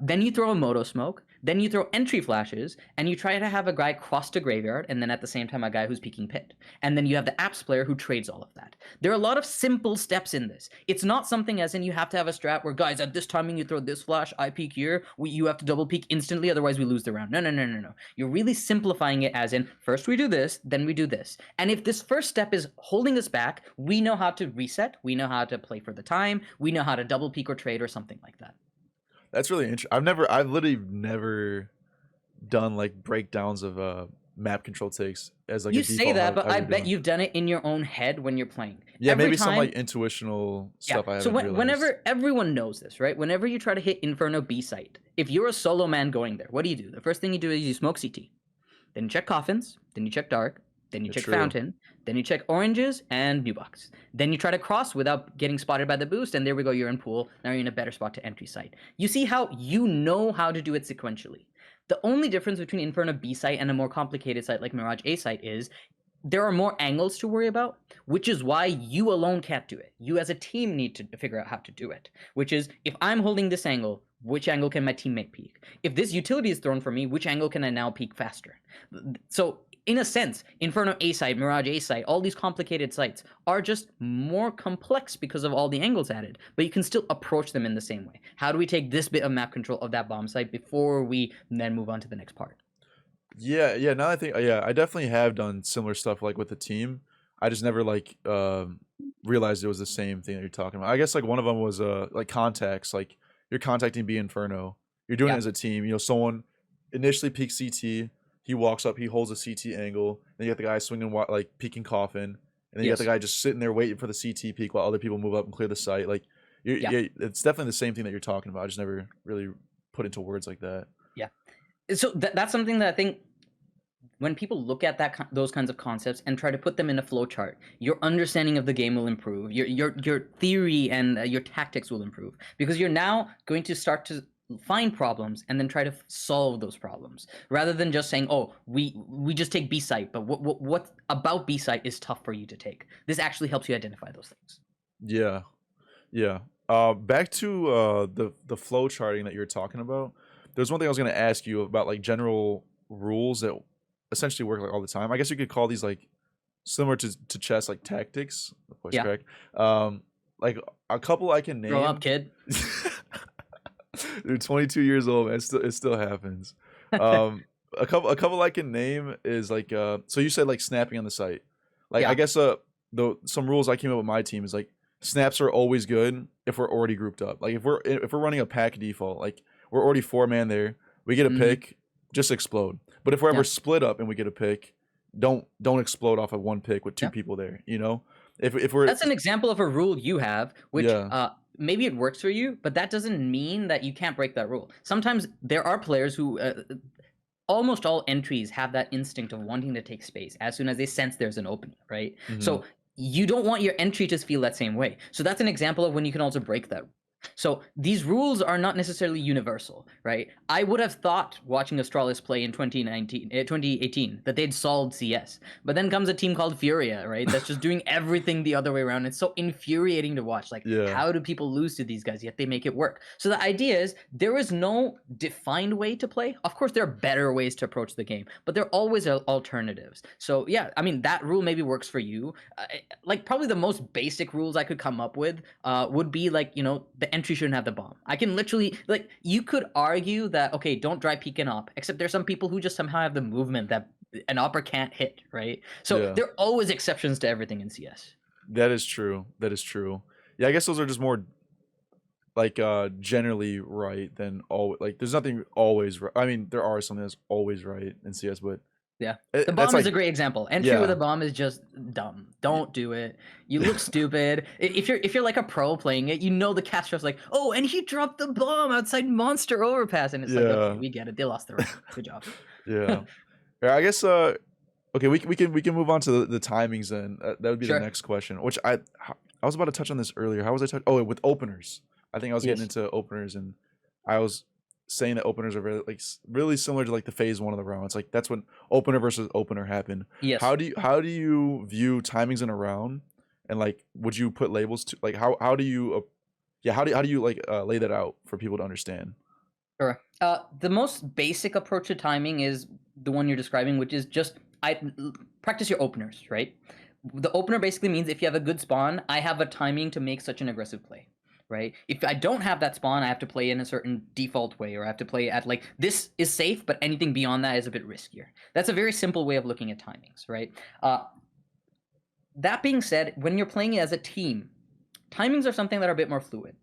Then you throw a moto smoke. Then you throw entry flashes, and you try to have a guy cross to graveyard, and then at the same time a guy who's peeking pit. And then you have the apps player who trades all of that. There are a lot of simple steps in this. It's not something as in you have to have a strat where, guys, at this timing you throw this flash, I peek here, you have to double peek instantly, otherwise we lose the round. No. You're really simplifying it as in, first we do this, then we do this. And if this first step is holding us back, we know how to reset, we know how to play for the time, we know how to double peek or trade or something like that. That's really interesting. I've literally never done like breakdowns of map control takes as like a You say default. that, but How I you're bet doing. you've done it in your own head when you're playing. Yeah, Every maybe some time, like intuitional stuff I so haven't realized. whenever everyone knows this, right? Whenever you try to hit Inferno B site, if you're a solo man going there, what do? The first thing you do is you smoke CT. Then you check coffins, then you check dark, then you check True. fountain, then you check oranges and new box. Then you try to cross without getting spotted by the boost, and there we go, you're in pool. Now you're in a better spot to entry site. You see how you know how to do it sequentially. The only difference between Inferno B site and a more complicated site like Mirage A site is there are more angles to worry about, which is why you alone can't do it. You as a team need to figure out how to do it, which is if I'm holding this angle, which angle can my teammate peek? If this utility is thrown for me, which angle can I now peek faster? So in a sense, Inferno A site, Mirage A site, all these complicated sites are just more complex because of all the angles added, but you can still approach them in the same way. How do we take this bit of map control of that bomb site before we then move on to the next part? Yeah. Now I think yeah, I definitely have done similar stuff like with the team. I just never like realized it was the same thing that you're talking about. I guess like one of them was like contacts. Like you're contacting B Inferno. You're doing it as a team. You know, someone initially peeks CT. He walks up. He holds a CT angle. Then you got the guy swinging like peeking coffin, and then you got the guy just sitting there waiting for the CT peek while other people move up and clear the site. Like, yeah, it's definitely the same thing that you're talking about. I just never really put into words like that. Yeah. So that's something that I think when people look at those kinds of concepts and try to put them in a flow chart, your understanding of the game will improve. Your theory and your tactics will improve because you're now going to start to find problems and then try to solve those problems rather than just saying, oh, we just take B site, but what about B site is tough for you to take. This actually helps you identify those things. Yeah, yeah. Back to the flow charting that you were talking about. There's one thing I was gonna ask you about, like general rules that essentially work like all the time. I guess you could call these like similar to chess, like tactics. Voice Yeah. crack. Like a couple I can name. Grow up, kid. Dude, 22 years old, man. It still happens. A couple I can name is like so you said like snapping on the site. Like Yeah. I guess some rules I came up with my team is like snaps are always good if we're already grouped up. Like if we're running a pack default, like we're already 4-man there, we get a pick, just explode. But if we're ever split up and we get a pick, don't explode off of one pick with two people there, you know? If we're That's an example of a rule you have, which Yeah. maybe it works for you, but that doesn't mean that you can't break that rule. Sometimes there are players who almost all entries have that instinct of wanting to take space as soon as they sense there's an opening, right? So you don't want your entry to feel that same way. So that's an example of when you can also break that. So these rules are not necessarily universal, right? I would have thought watching Astralis play in 2018 that they'd solved CS, but then comes a team called Furia, right? That's just doing everything the other way around. It's so infuriating to watch. Like, how do people lose to these guys, yet they make it work? So the idea is there is no defined way to play. Of course, there are better ways to approach the game, but there are always alternatives. So yeah, I mean, that rule maybe works for you. Like probably the most basic rules I could come up with would be like, you know, the entry shouldn't have the bomb. I can literally, like, you could argue that, okay, don't dry peek an op, except there's some people who just somehow have the movement that an opper can't hit, right? So there are always exceptions to everything in CS. That is true. That is true. Yeah, I guess those are just more like generally right than always. Like there's nothing always right. I mean, there are something that's always right in CS, but yeah, the bomb is a great example. Entry with a bomb is just dumb. Don't do it. You look stupid. If you're like a pro playing it, you know the caster's like, oh, and he dropped the bomb outside monster overpass, and it's like, okay, we get it. They lost the round. Good job. Yeah. I guess okay, we can move on to the timings then. That would be the next question, which I was about to touch on this earlier. How was I touch? Oh, with openers. I think I was getting into openers, and I was saying that openers are really similar to like the phase 1 of the round. It's like that's when opener versus opener happen. Yes. How do you view timings in a round, and like would you put labels to like how do you how do you like lay that out for people to understand? Sure. The most basic approach to timing is the one you're describing, which is just practice your openers, right? The opener basically means if you have a good spawn, I have a timing to make such an aggressive play. Right? If I don't have that spawn, I have to play in a certain default way, or I have to play at like, this is safe, but anything beyond that is a bit riskier. That's a very simple way of looking at timings, right? That being said, when you're playing as a team, timings are something that are a bit more fluid.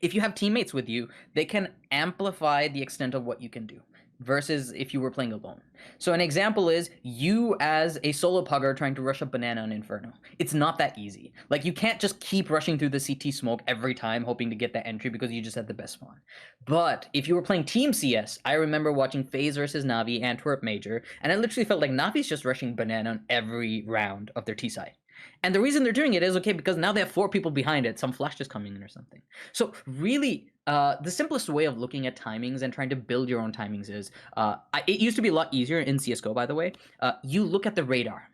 If you have teammates with you, they can amplify the extent of what you can do versus if you were playing alone. So an example is you as a solo pugger trying to rush a banana on Inferno. It's not that easy. Like you can't just keep rushing through the CT smoke every time hoping to get that entry because you just had the best spawn. But if you were playing Team CS, I remember watching FaZe versus Navi, Antwerp Major, and I literally felt like Navi's just rushing banana on every round of their T side. And the reason they're doing it is, okay, because now they have 4 people behind it, some flash just coming in or something. So really, the simplest way of looking at timings and trying to build your own timings is, it used to be a lot easier in CSGO, by the way. You look at the radar.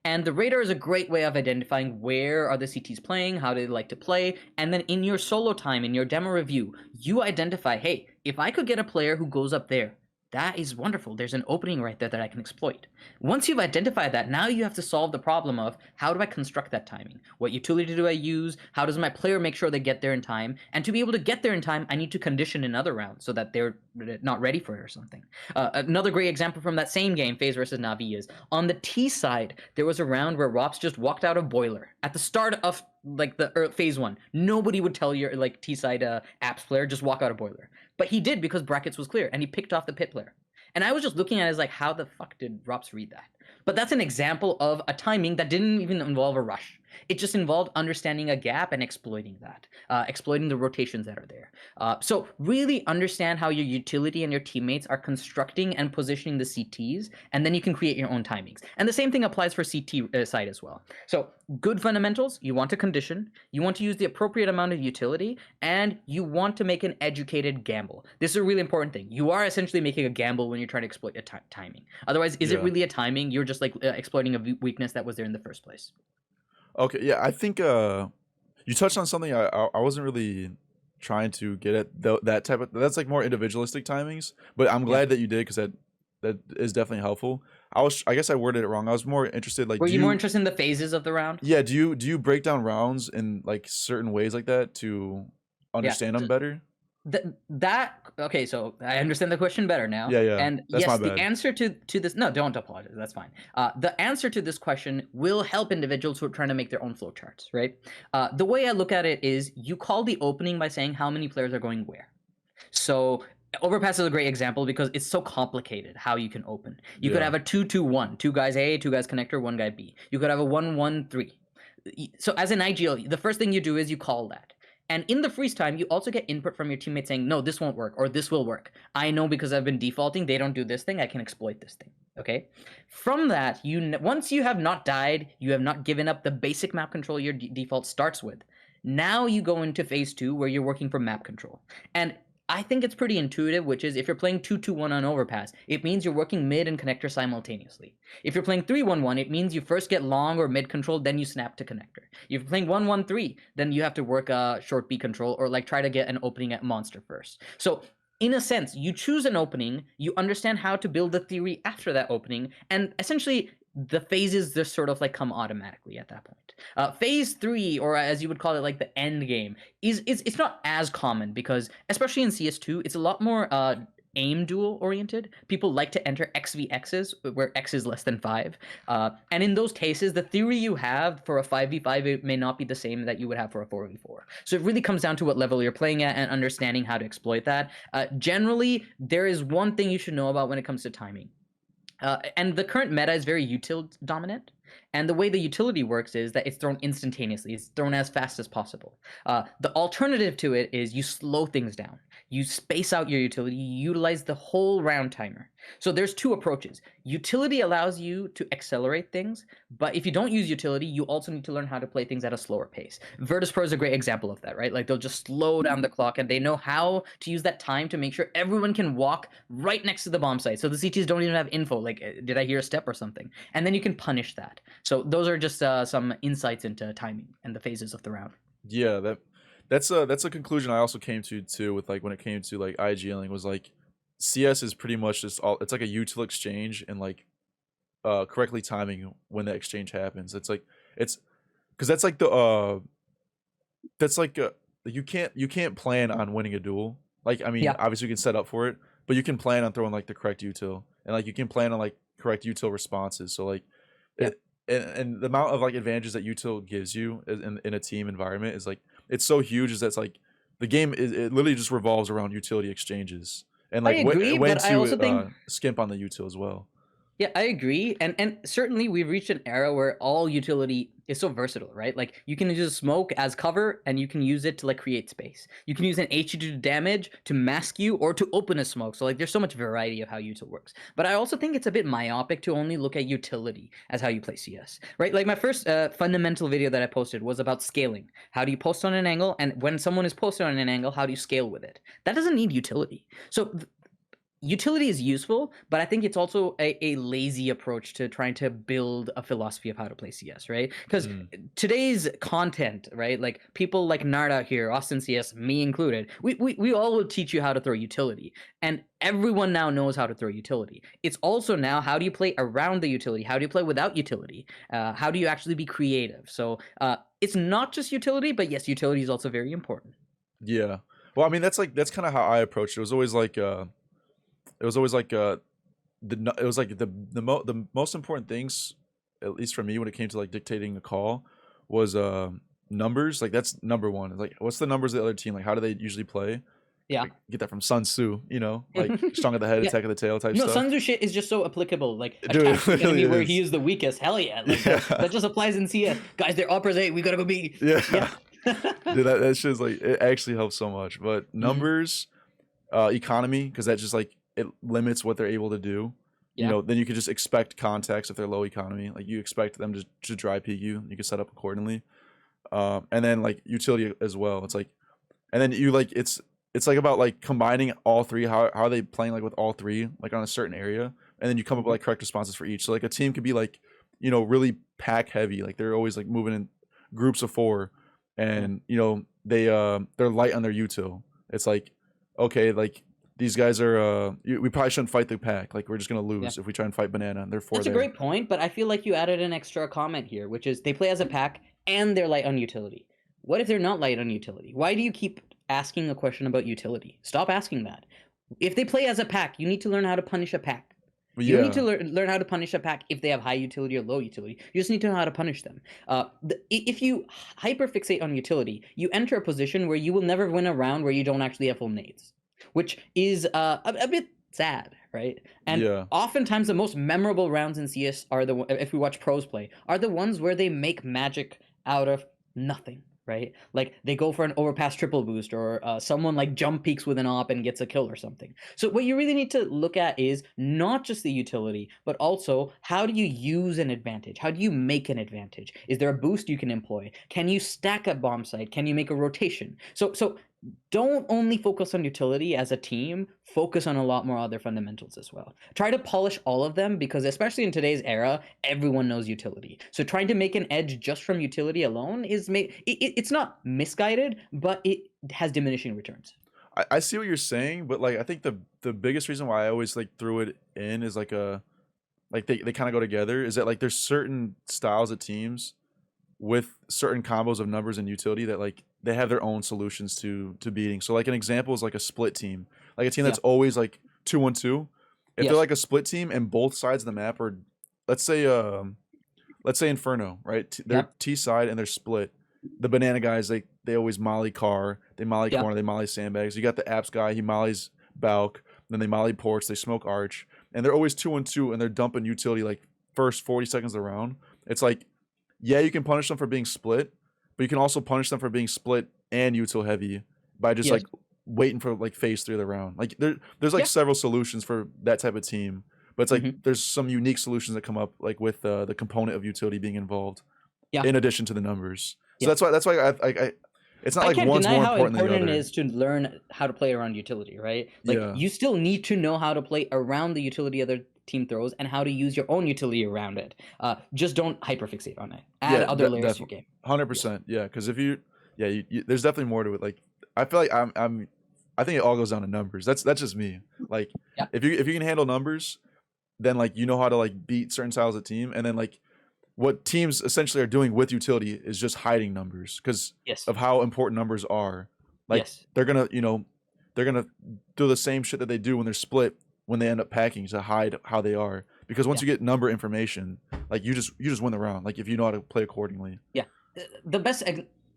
And the radar is a great way of identifying where are the CTs playing, how do they like to play, and then in your solo time, in your demo review, you identify, hey, if I could get a player who goes up there, that is wonderful. There's an opening right there that I can exploit. Once you've identified that, now you have to solve the problem of how do I construct that timing? What utility do I use? How does my player make sure they get there in time? And to be able to get there in time, I need to condition another round so that they're not ready for it or something. Another great example from that same game, FaZe versus Navi, is on the T side, there was a round where Rops just walked out of Boiler at the start of like the phase 1. Nobody would tell your like T side apps player just walk out of Boiler. But he did because brackets was clear, and he picked off the pit player. And I was just looking at it as like, how the fuck did Rops read that? But that's an example of a timing that didn't even involve a rush. It just involved understanding a gap and exploiting that, exploiting the rotations that are there. So really understand how your utility and your teammates are constructing and positioning the CTs, and then you can create your own timings. And the same thing applies for CT side as well. So good fundamentals, you want to condition, you want to use the appropriate amount of utility, and you want to make an educated gamble. This is a really important thing. You are essentially making a gamble when you're trying to exploit a timing. Otherwise, is it really a timing? You're just like exploiting a weakness that was there in the first place. Okay, yeah, I think you touched on something I wasn't really trying to get at that type of that's like more individualistic timings, but I'm glad that you did because that is definitely helpful. I guess I worded it wrong. I was more interested like Were you more interested in the phases of the round? yeah, do you break down rounds in like certain ways like that to understand them better? Okay, so I understand the question better now. Yeah, And that's my yes, the bad. answer to this, no, don't apologize. That's fine. The answer to this question will help individuals who are trying to make their own flowcharts, right? The way I look at it is you call the opening by saying how many players are going where. So Overpass is a great example because it's so complicated how you can open. You could have a 2-2-1, two guys A, two guys connector, one guy B. You could have a 1-1-3. So as an IGL, the first thing you do is you call that. And in the freeze time, you also get input from your teammates saying, no, this won't work, or this will work. I know because I've been defaulting, they don't do this thing, I can exploit this thing, okay? From that, once you have not died, you have not given up the basic map control your default starts with, now you go into phase 2 where you're working for map control. And I think it's pretty intuitive, which is if you're playing 2-2-1 on Overpass, it means you're working mid and connector simultaneously. If you're playing 3-1-1, it means you first get long or mid control, then you snap to connector. If you're playing 1-1-3, then you have to work short B control or like try to get an opening at monster first. So in a sense, you choose an opening, you understand how to build the theory after that opening, and essentially the phases just sort of like come automatically at that point. Phase 3, or as you would call it, like the end game, it's not as common because especially in CS2, it's a lot more aim duel oriented. People like to enter XVXs where X is less than 5. And in those cases, the theory you have for a 5v5 it may not be the same that you would have for a 4v4. So it really comes down to what level you're playing at and understanding how to exploit that. Generally, there is one thing you should know about when it comes to timing. And the current meta is very util dominant. And the way the utility works is that it's thrown instantaneously. It's thrown as fast as possible. The alternative to it is you slow things down. You space out your utility. You utilize the whole round timer. So there's two approaches. Utility allows you to accelerate things, but if you don't use utility, you also need to learn how to play things at a slower pace. Virtus Pro is a great example of that, right? Like they'll just slow down the clock and they know how to use that time to make sure everyone can walk right next to the bomb site. So the CTs don't even have info, like, did I hear a step or something? And then you can punish that. So those are just some insights into timing and the phases of the round. Yeah, that's a conclusion I also came to too with like when it came to like IGLing was like CS is pretty much just all it's like a util exchange and like correctly timing when the exchange happens. It's like it's because that's like the that's like you can't plan on winning a duel. Like I mean, obviously you can set up for it, but you can plan on throwing like the correct util and like you can plan on like correct util responses. So like and the amount of like advantages that util gives you in a team environment is like it's so huge is that's like the game it literally just revolves around utility exchanges and like I agree, when but to I also think skimp on the util as well. Yeah, I agree. And certainly we've reached an era where all utility is so versatile, right? Like you can use smoke as cover and you can use it to like create space. You can use an HE to do damage, to mask you, or to open a smoke. So like there's so much variety of how util works. But I also think it's a bit myopic to only look at utility as how you play CS, right? Like my first fundamental video that I posted was about scaling. How do you post on an angle? And when someone is posted on an angle, how do you scale with it? That doesn't need utility. So utility is useful, but I think it's also a lazy approach to trying to build a philosophy of how to play CS, right? Because today's content, right? Like people like Nard out here, Austin CS, me included, we all will teach you how to throw utility. And everyone now knows how to throw utility. It's also now, how do you play around the utility? How do you play without utility? How do you actually be creative? So it's not just utility, but yes, utility is also very important. Yeah. Well, I mean, that's kind of how I approached it. It was always like the most important things, at least for me, when it came to like dictating a call, was numbers. Like that's number one. Like what's the numbers of the other team? Like how do they usually play? Yeah. Like, get that from Sun Tzu, you know, like strong at the head, Yeah. attack at the tail type No, stuff. Sun Tzu shit is just so applicable. Like, Dude, attack it the really enemy where he is. is the weakest. Hell yeah. Like Yeah. that just applies in CS. Guys, they're uppers 8. We gotta go B. Yeah. Yeah. Dude, that shit's like, it actually helps so much. But numbers, economy, because that just like it limits what they're able to do. You Yeah. know, then you could just expect context if they're low economy. Like you expect them to dry peek you. You can set up accordingly. And then like utility as well. It's like, and then you like it's like about like combining all three. How are they playing like with all three like on a certain area, and then you come up with like correct responses for each. So like a team could be like, you know, really pack heavy. Like they're always like moving in groups of 4, and you know they're light on their util. It's like, okay, like these guys are we probably shouldn't fight the pack. Like we're just gonna lose if we try and fight banana. And they're 4 That's a great point, but I feel like you added an extra comment here, which is they play as a pack and they're light on utility. What if they're not light on utility? Why do you keep asking a question about utility? Stop asking that. If they play as a pack, you need to learn how to punish a pack. You don't need to learn how to punish a pack if they have high utility or low utility. You just need to know how to punish them. If you hyperfixate on utility, you enter a position where you will never win a round where you don't actually have full nades, which is a bit sad, right? And oftentimes the most memorable rounds in CS are if we watch pros play, are the ones where they make magic out of nothing. Right? Like they go for an overpass triple boost, or someone like jump peaks with an op and gets a kill or something. So what you really need to look at is not just the utility, but also how do you use an advantage? How do you make an advantage? Is there a boost you can employ? Can you stack a bomb site? Can you make a rotation? So don't only focus on utility as a team, focus on a lot more other fundamentals as well. Try to polish all of them, because especially in today's era, everyone knows utility. So trying to make an edge just from utility alone it's not misguided, but it has diminishing returns. I see what you're saying, but like I think the biggest reason why I always like threw it in is like they kind of go together, is that like there's certain styles of teams with certain combos of numbers and utility that like they have their own solutions to beating. So like an example is like a split team, like a team that's always like 2-1-2. If they're like a split team and both sides of the map are, let's say Inferno, right? They're T side and they're split. The banana guys, they always molly car, they molly corner, they molly sandbags. You got the apps guy, he mollies Balk, then they molly ports, they smoke arch, and they're always 2-1-2, and they're dumping utility like first 40 seconds of the round. It's like, yeah, you can punish them for being split, but you can also punish them for being split and util heavy by just like waiting for like phase 3 of the round. Like there's like several solutions for that type of team, but it's like there's some unique solutions that come up like with the component of utility being involved, in addition to the numbers. So that's why I it's not like one's more important than the other. I can't deny how important it is to learn how to play around utility, right? Like you still need to know how to play around the utility other team throws and how to use your own utility around it. Just don't hyperfixate on it. Add other layers to your game. 100%. Yeah, because if you there's definitely more to it. Like I feel like I think it all goes down to numbers. That's just me. Like if you can handle numbers, then like you know how to like beat certain styles of team, and then like what teams essentially are doing with utility is just hiding numbers because of how important numbers are. Like they're gonna do the same shit that they do when they're split when they end up packing to hide how they are. Because once you get number information, like you just win the round. Like if you know how to play accordingly. Yeah, the best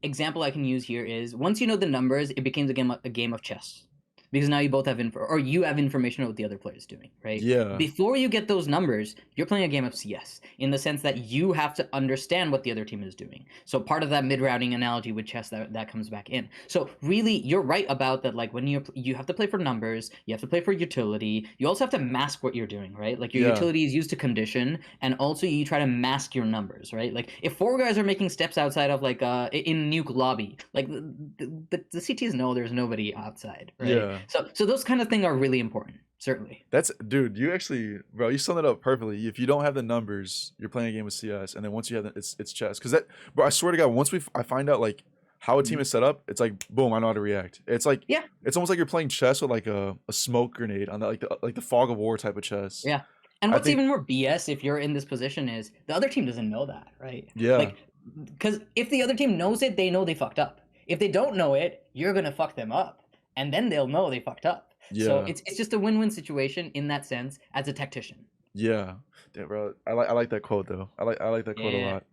example I can use here is once you know the numbers, it becomes a game of chess. Because now you both have you have information of what the other player is doing, right? Yeah. Before you get those numbers, you're playing a game of CS in the sense that you have to understand what the other team is doing. So part of that mid-routing analogy with chess that comes back in. So really, you're right about that. Like when you have to play for numbers, you have to play for utility. You also have to mask what you're doing, right? Like your utility is used to condition, and also you try to mask your numbers, right? Like if 4 guys are making steps outside of like in nuke lobby, like the CTs know there's nobody outside, right? Yeah. So those kind of things are really important, certainly. Dude, you actually, bro, you summed it up perfectly. If you don't have the numbers, you're playing a game of CS, and then once you have it's chess. Because bro, I swear to God, once I find out like how a team is set up, it's like boom, I know how to react. It's like it's almost like you're playing chess with like a smoke grenade on the fog of war type of chess. Yeah, and what's even more BS if you're in this position is the other team doesn't know that, right? Yeah. Like, because if the other team knows it, they know they fucked up. If they don't know it, you're gonna fuck them up. And then they'll know they fucked up. Yeah. So it's just a win-win situation in that sense as a tactician. Yeah, bro. I like that quote though. I like that quote a lot.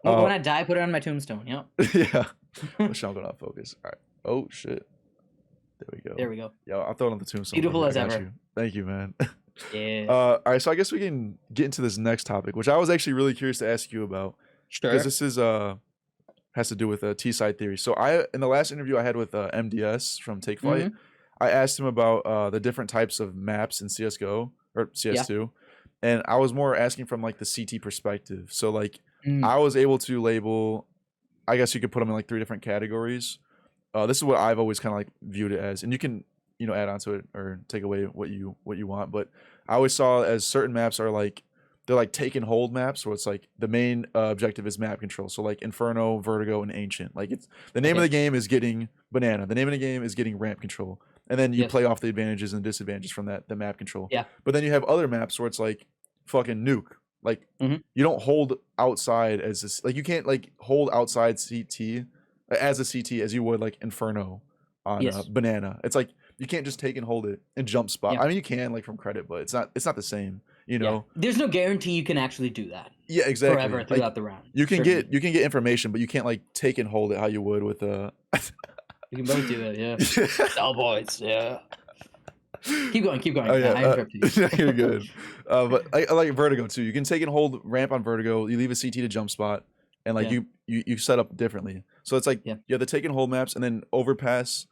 When I die, put it on my tombstone. Yep. Yeah. Sean going off focus. All right. Oh shit. There we go. There we go. Yo, I'll throw it on the tombstone. Beautiful as I got ever. you. Thank you, man. Yeah. All right, so I guess we can get into this next topic, which I was actually really curious to ask you about, because Sure. this is has to do with T-side theory. So in the last interview I had with MDS from Take Flight, Mm-hmm. I asked him about the different types of maps in CS:GO or CS2, and I was more asking from like the CT perspective. So like I was able to label, I guess you could put them in like 3 different categories. This is what I've always kind of like viewed it as, and you can add on to it or take away what you want. But I always saw as certain maps are like, they're like take and hold maps, where it's like the main objective is map control. So like Inferno, Vertigo, and Ancient. Like it's the name of the game is getting banana. The name of the game is getting ramp control, and then you play off the advantages and disadvantages from the map control. Yeah. But then you have other maps where it's like fucking nuke. Like you don't hold outside as this. Like you can't like hold outside CT as a CT as you would like Inferno on banana. It's like you can't just take and hold it and jump spot. I mean, you can like from credit, but it's not the same. You know, there's no guarantee you can actually do that. Yeah, exactly. Forever throughout like, the round. You can get information, but you can't like take and hold it how you would with You can both do it, yeah. All boys, yeah. Keep going. Oh, yeah. I interrupted you. You're good. But I like Vertigo too. You can take and hold ramp on Vertigo. You leave a CT to jump spot, and like you set up differently. So it's like you have the take and hold maps, and then Overpass,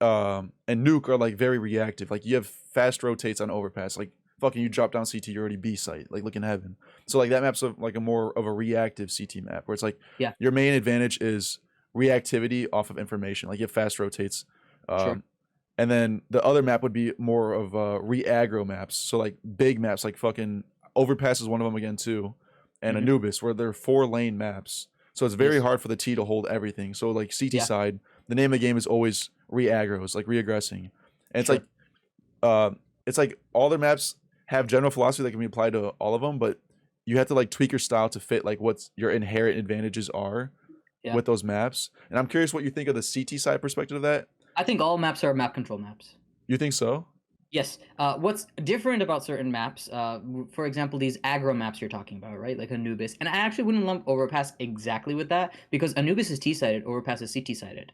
and Nuke are like very reactive. Like you have fast rotates on Overpass. Like fucking you drop down CT, you're already B site. Like look in heaven. So like that map's like a more of a reactive CT map, where it's like your main advantage is reactivity off of information. Like you have fast rotates. And then the other map would be more of re-aggro maps. So like big maps, like fucking Overpass is one of them again too, and Anubis, where they're 4-lane maps. So it's very hard for the T to hold everything. So like CT side, the name of the game is always re-aggros, like re-aggressing. And it's like all their maps have general philosophy that can be applied to all of them, but you have to like tweak your style to fit like what's your inherent advantages are with those maps. And I'm curious what you think of the CT side perspective of that. I think all maps are map control maps. You think so? Yes. What's different about certain maps, for example, these aggro maps you're talking about, right? Like Anubis. And I actually wouldn't lump Overpass exactly with that, because Anubis is T-sided, Overpass is CT-sided.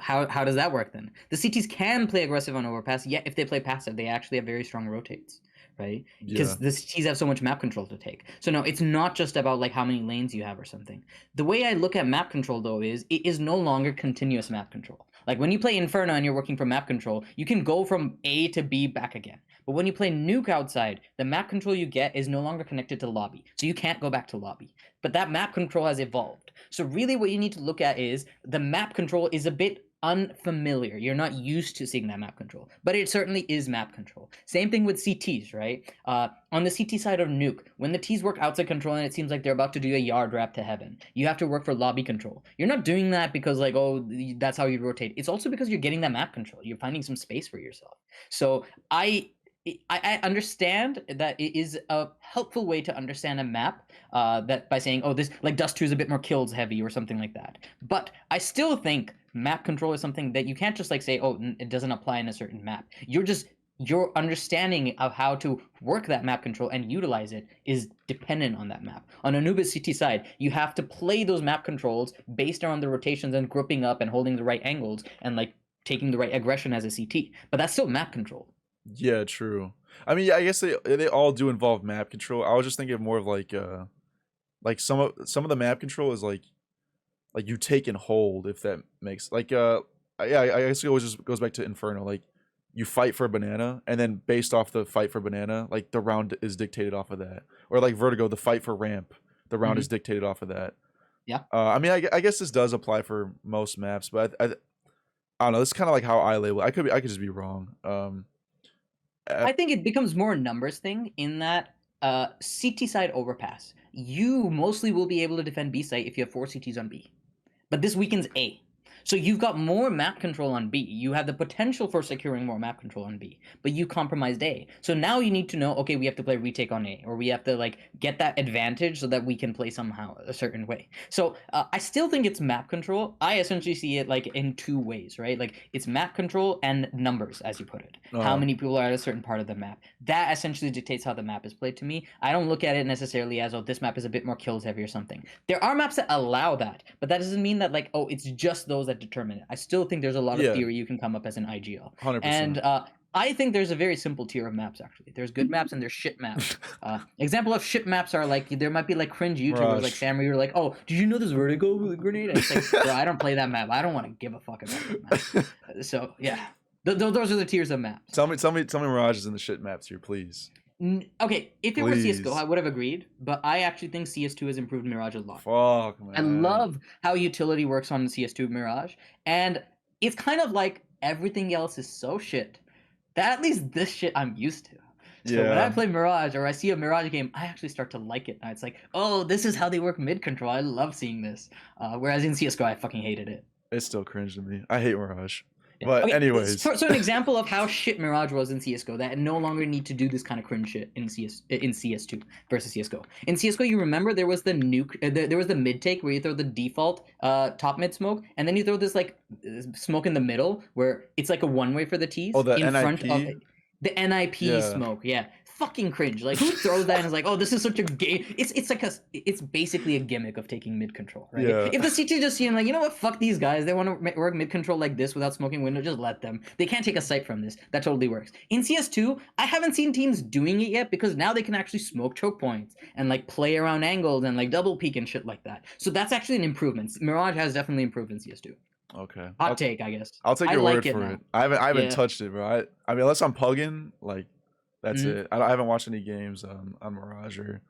How does that work then? The CTs can play aggressive on Overpass, yet if they play passive, they actually have very strong rotates, right? Because the CTs have so much map control to take. So no, it's not just about like how many lanes you have or something. The way I look at map control though is it is no longer continuous map control. Like when you play Inferno and you're working from map control, you can go from A to B back again. But when you play Nuke outside, the map control you get is no longer connected to lobby. So you can't go back to lobby. But that map control has evolved. So really what you need to look at is the map control is a bit unfamiliar. You're not used to seeing that map control, but it certainly is map control. Same thing with CTs, right? On the CT side of Nuke, when the Ts work outside control and it seems like they're about to do a yard wrap to heaven, you have to work for lobby control. You're not doing that because like, oh, that's how you rotate. It's also because you're getting that map control. You're finding some space for yourself. So I understand that it is a helpful way to understand a map, that by saying, oh, this like Dust 2 is a bit more kills heavy or something like that. But I still think map control is something that you can't just like say, oh, it doesn't apply in a certain map. Your understanding of how to work that map control and utilize it is dependent on that map. On Anubis CT side, you have to play those map controls based on the rotations and grouping up and holding the right angles and like taking the right aggression as a CT. But that's still map control. Yeah, true. I mean, I guess they all do involve map control. I was just thinking more of like some of the map control is like you take and hold, if that makes I guess it always just goes back to Inferno. Like you fight for banana, and then based off the fight for banana, like the round is dictated off of that. Or like Vertigo, the fight for ramp, the round is dictated off of that. Yeah. I mean, I guess this does apply for most maps, but I don't know. This is kind of like how I label it. I could just be wrong. I think it becomes more a numbers thing in that CT side Overpass, you mostly will be able to defend B site if you have 4 CTs on B. But this weakens A. So you've got more map control on B. You have the potential for securing more map control on B, but you compromised A. So now you need to know, okay, we have to play retake on A, or we have to like get that advantage so that we can play somehow a certain way. So I still think it's map control. I essentially see it like in 2 ways, right? Like it's map control and numbers, as you put it. How many people are at a certain part of the map. That essentially dictates how the map is played to me. I don't look at it necessarily as, oh, this map is a bit more kills heavy or something. There are maps that allow that, but that doesn't mean that like, oh, it's just those those that determine it. I still think there's a lot of Yeah, theory you can come up as an IGL. 100%. And I think there's a very simple tier of maps, actually. There's good maps and there's shit maps. Example of shit maps are like, there might be like cringe YouTubers like Mirage. samR, you're like, oh, did you know this vertigo with a grenade? And it's like, bro, I don't play that map. I don't want to give a fuck about that map. So yeah, those are the tiers of maps. Tell me Mirage is in the shit maps here, please. Okay, if it were CSGO, Please. I would have agreed, but I actually think CS2 has improved Mirage a lot. Fuck, man. I love how utility works on CS2 Mirage, and it's kind of like everything else is so shit that at least this shit I'm used to. So when I Yeah. play Mirage or I see a Mirage game, I actually start to like it. Now it's like, oh, this is how they work mid control. I love seeing this. Whereas in CSGO, I fucking hated it. It's still cringe to me. I hate Mirage. Yeah. But Okay, anyways. so an example of how shit Mirage was in CSGO that no longer need to do this kind of cringe shit in CS2 versus CSGO. In CSGO, you remember there was the nuke, there was the mid take where you throw the default top mid smoke, and then you throw this like smoke in the middle where it's like a one way for the T's Oh, the in front of NIP? the NIP Yeah. smoke. Yeah. Fucking cringe. Like who throws that and is like, oh, this is such a game. It's basically a gimmick of taking mid control, right? Yeah. If the CT just seeing like, you know what, fuck these guys. They want to work mid control like this without smoking window. Just let them. They can't take a sight from this. That totally works. In CS2, I haven't seen teams doing it yet because now they can actually smoke choke points and like play around angles and like double peek and shit like that. So that's actually an improvement. Mirage has definitely improved in CS2. Okay. Hot take, I guess. I'll take your like word it for now. it. I haven't Yeah. touched it, bro. I mean, unless I'm pugging, like that's Mhm. it. I haven't watched any games on Mirage or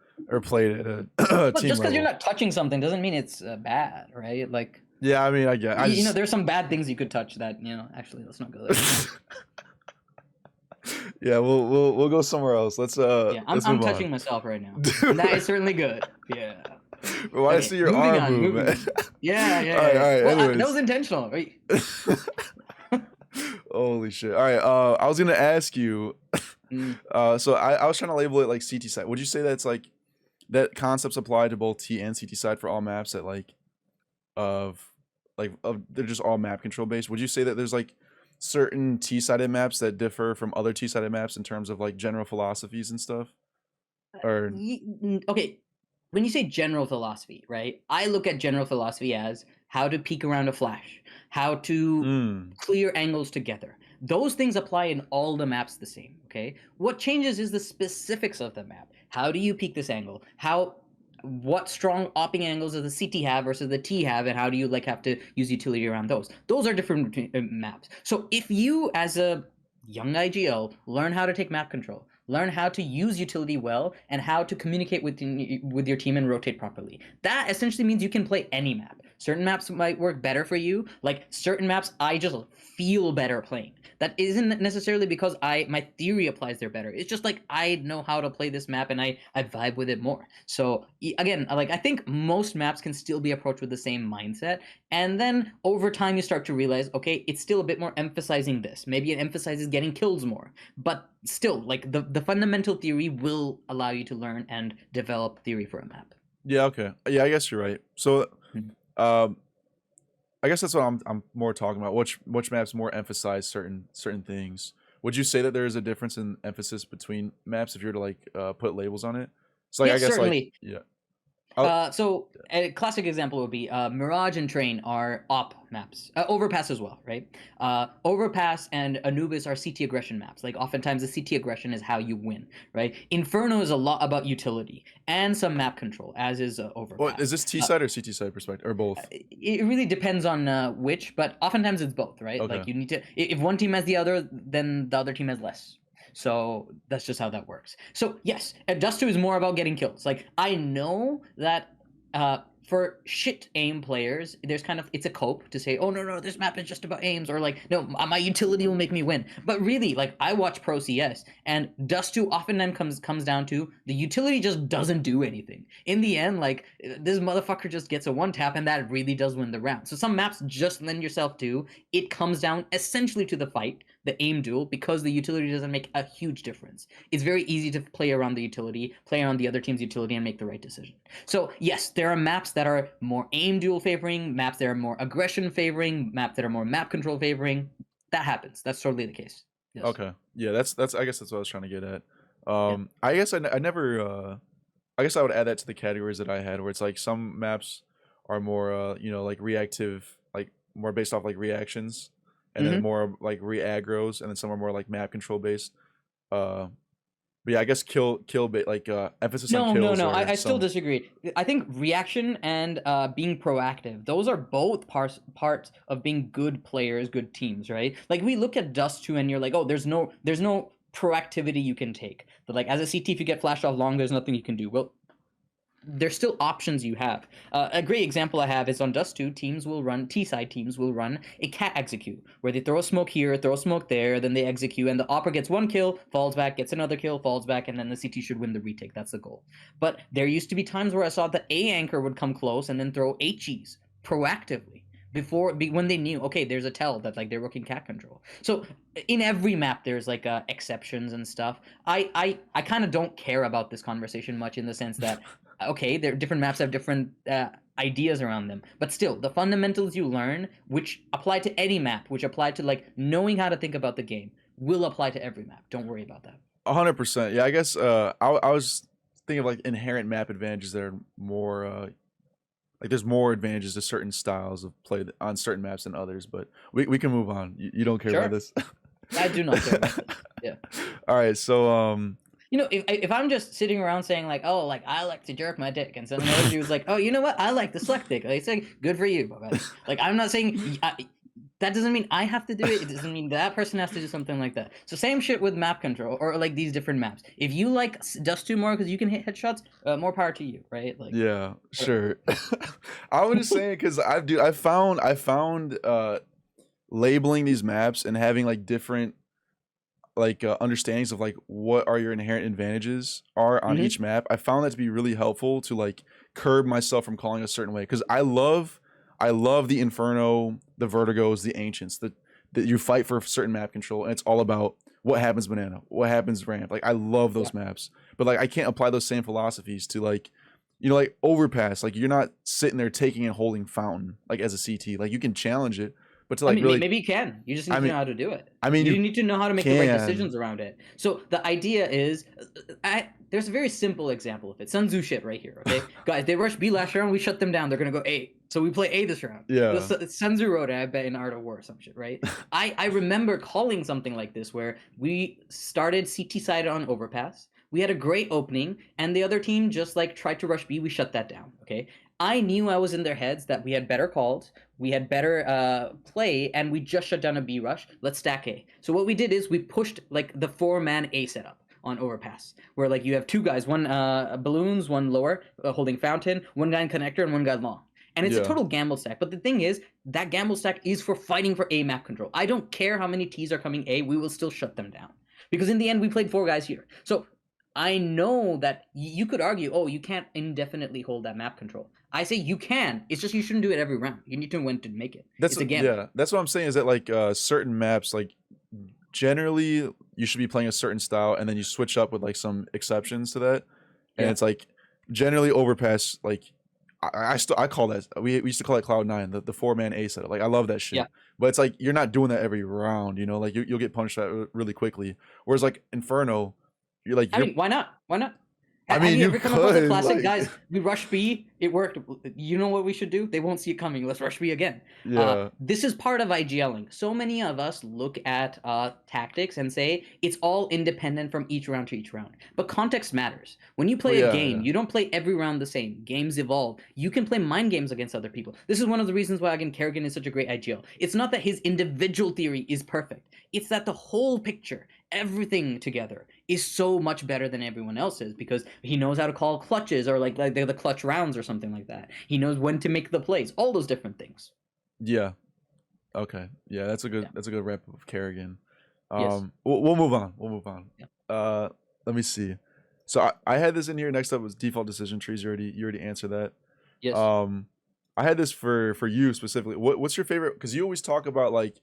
played it at But team just because you're level. not touching something doesn't mean it's bad, right? Like, Yeah, I mean, I get. I you know, just, there's some bad things you could touch that, you know, actually, let's not go there. yeah, we'll go somewhere else. Let's Yeah, I'm move touching on. myself right now. Dude. And that is certainly good. Yeah. Bro, why I Okay, see your moving arm on, move, moving man. on. Yeah, yeah. All right, yeah. all right. Well, that Anyways. was intentional. Right? Holy shit. All right. I was gonna ask you. Mm. So I was trying to label it like CT side. Would you say that's like that concepts apply to both T and CT side for all maps that like they're just all map control based? Would you say that there's like certain T sided maps that differ from other T sided maps in terms of like general philosophies and stuff? Or Okay, when you say general philosophy, right? I look at general philosophy as how to peek around a flash, how to clear angles together. Those things apply in all the maps the same, okay? What changes is the specifics of the map. How do you peek this angle? What strong opping angles does the CT have versus the T have, and how do you like have to use utility around those? Those are different maps. So if you, as a young IGL, learn how to take map control, learn how to use utility well, and how to communicate with your team and rotate properly, that essentially means you can play any map. Certain maps might work better for you. Like certain maps, I just feel better playing. That isn't necessarily because my theory applies there better. It's just like I know how to play this map and I vibe with it more. So again, like I think most maps can still be approached with the same mindset. And then over time you start to realize, okay, it's still a bit more emphasizing this. Maybe it emphasizes getting kills more. But still, like the fundamental theory will allow you to learn and develop theory for a map. yeah, okay. Yeah, I guess you're right. So I guess that's what I'm more talking about. Which maps more emphasize certain things? Would you say that there is a difference in emphasis between maps if you were to like put labels on it? So like Yes, I guess certainly. like yeah. So a classic example would be Mirage and Train are op maps. Overpass as well, right? Overpass and Anubis are CT aggression maps. Like oftentimes the CT aggression is how you win, right? Inferno is a lot about utility and some map control, as is Overpass. What is this T side or CT side perspective or both? It really depends on which, but oftentimes it's both, right? Okay. Like you need to, if one team has the other, then the other team has less. So that's just how that works. So yes, Dust 2 is more about getting kills. Like I know that for shit aim players, there's kind of, it's a cope to say, oh no, this map is just about aims, or like, no, my utility will make me win. But really, like I watch Pro CS and Dust 2 oftentimes comes down to the utility just doesn't do anything. In the end, like this motherfucker just gets a one tap and that really does win the round. So some maps just lend yourself to, it comes down essentially to the fight, the aim duel, because the utility doesn't make a huge difference. It's very easy to play around the utility, play around the other team's utility, and make the right decision. So yes, there are maps that are more aim duel favoring, maps that are more aggression favoring, maps that are more map control favoring. That happens. That's totally the case. Yes. Okay. Yeah, that's I guess that's what I was trying to get at. I guess I never I guess I would add that to the categories that I had where it's like some maps are more like reactive, like more based off like reactions, and then Hmm. more like re-aggros, and then some are more like map control based. Uh, but yeah, I guess like emphasis on kills No. or I still some. disagree. I think reaction and being proactive, those are both parts of being good players, good teams, right? Like we look at Dust 2 and you're like, oh, there's no proactivity you can take. But like as a CT, if you get flashed off long, there's nothing you can do. Well, there's still options you have. A great example I have is on Dust 2, T-side teams will run a cat execute, where they throw a smoke here, throw a smoke there, then they execute, and the Opera gets one kill, falls back, gets another kill, falls back, and then the CT should win the retake. That's the goal. But there used to be times where I saw the A anchor would come close and then throw HEs proactively when they knew, okay, there's a tell that like they're working cat control. So in every map there's like exceptions and stuff. I kind of don't care about this conversation much in the sense that okay, there different maps have different ideas around them, but still the fundamentals you learn, which apply to any map, which apply to like knowing how to think about the game, will apply to every map. Don't worry about that. 100%. Yeah, I guess I was thinking of like inherent map advantages that are more like there's more advantages to certain styles of play on certain maps than others, but we can move on. You don't care about Sure, this. I do not care about this. Yeah. All right, so You know, if I'm just sitting around saying like, oh, like I like to jerk my dick, and some other dude's like, oh, you know what, I like to suck dick. Like, it's like, good for you, but like I'm not saying that doesn't mean I have to do it. It doesn't mean that person has to do something like that. So same shit with map control or like these different maps. If you like Dust 2 more because you can hit headshots, more power to you, right? Like, yeah, whatever. sure. I was just saying because I found labeling these maps and having like different like understandings of like what are your inherent advantages are on Hmm. each map. I found that to be really helpful to like curb myself from calling a certain way because I love the Inferno, the Vertigos, the Ancients that you fight for certain map control, and it's all about what happens banana, what happens ramp. Like I love Yeah. those maps, but like I can't apply those same philosophies to like like overpass. Like you're not sitting there taking and holding fountain like as a CT. Like you can challenge it, but to I like mean, really, maybe you can. You just I need to mean, know how to do it. I mean You you need to know how to make the right can. decisions around it. So the idea is, there's a very simple example of it. Sun Tzu shit right here. Okay, guys, they rushed B last round. We shut them down. They're gonna go A. So we play A this round. Yeah. Sun Tzu wrote it, I bet, in Art of War or some shit, right? I remember calling something like this where we started CT side on overpass. We had a great opening, and the other team just like tried to rush B. We shut that down. Okay, I knew I was in their heads that we had better calls, we had better play, and we just shut down a B rush. Let's stack A. So what we did is we pushed like the 4-man A setup on overpass, where like you have two guys, one balloons, one lower holding fountain, one guy in connector, and one guy long. And it's a Yeah. total gamble stack. But the thing is, that gamble stack is for fighting for A map control. I don't care how many T's are coming A, we will still shut them down. Because in the end, we played 4 guys here. So I know that you could argue, oh, you can't indefinitely hold that map control. I say you can. It's just you shouldn't do it every round. You need to know when to make it. That's It's a gamble. yeah. That's what I'm saying is that like certain maps like generally you should be playing a certain style and then you switch up with like some exceptions to that. And Yeah. it's like generally overpass like I call that we used to call it Cloud9, the 4-man A setup. Like I love that shit. Yeah. But it's like you're not doing that every round, like you'll get punched out really quickly. Whereas like Inferno, you're like I mean, why not? Why not? I Have mean you you ever come across a could classic, like guys? We rush B, it worked. You know what we should do? They won't see it coming. Let's rush B again. yeah. This is part of IGLing. So many of us look at tactics and say it's all independent from each round to each round. But context matters. When you Well, play a yeah, game, yeah. you don't play every round the same. Games evolve. You can play mind games against other people. This is one of the reasons why, again, Kerrigan is such a great IGL. It's not that his individual theory is perfect. It's that the whole picture, everything together, is so much better than everyone else's because he knows how to call clutches or like they're the clutch rounds or something like that. He knows when to make the plays, all those different things. Yeah. Okay. Yeah, Yeah. that's a good wrap up of Kerrigan. Yes. We'll move on. We'll move on. Yeah. Let me see. So I had this in here. Next up was default decision trees. You already answered that. Yes. I had this for you specifically. What's your favorite? Because you always talk about like,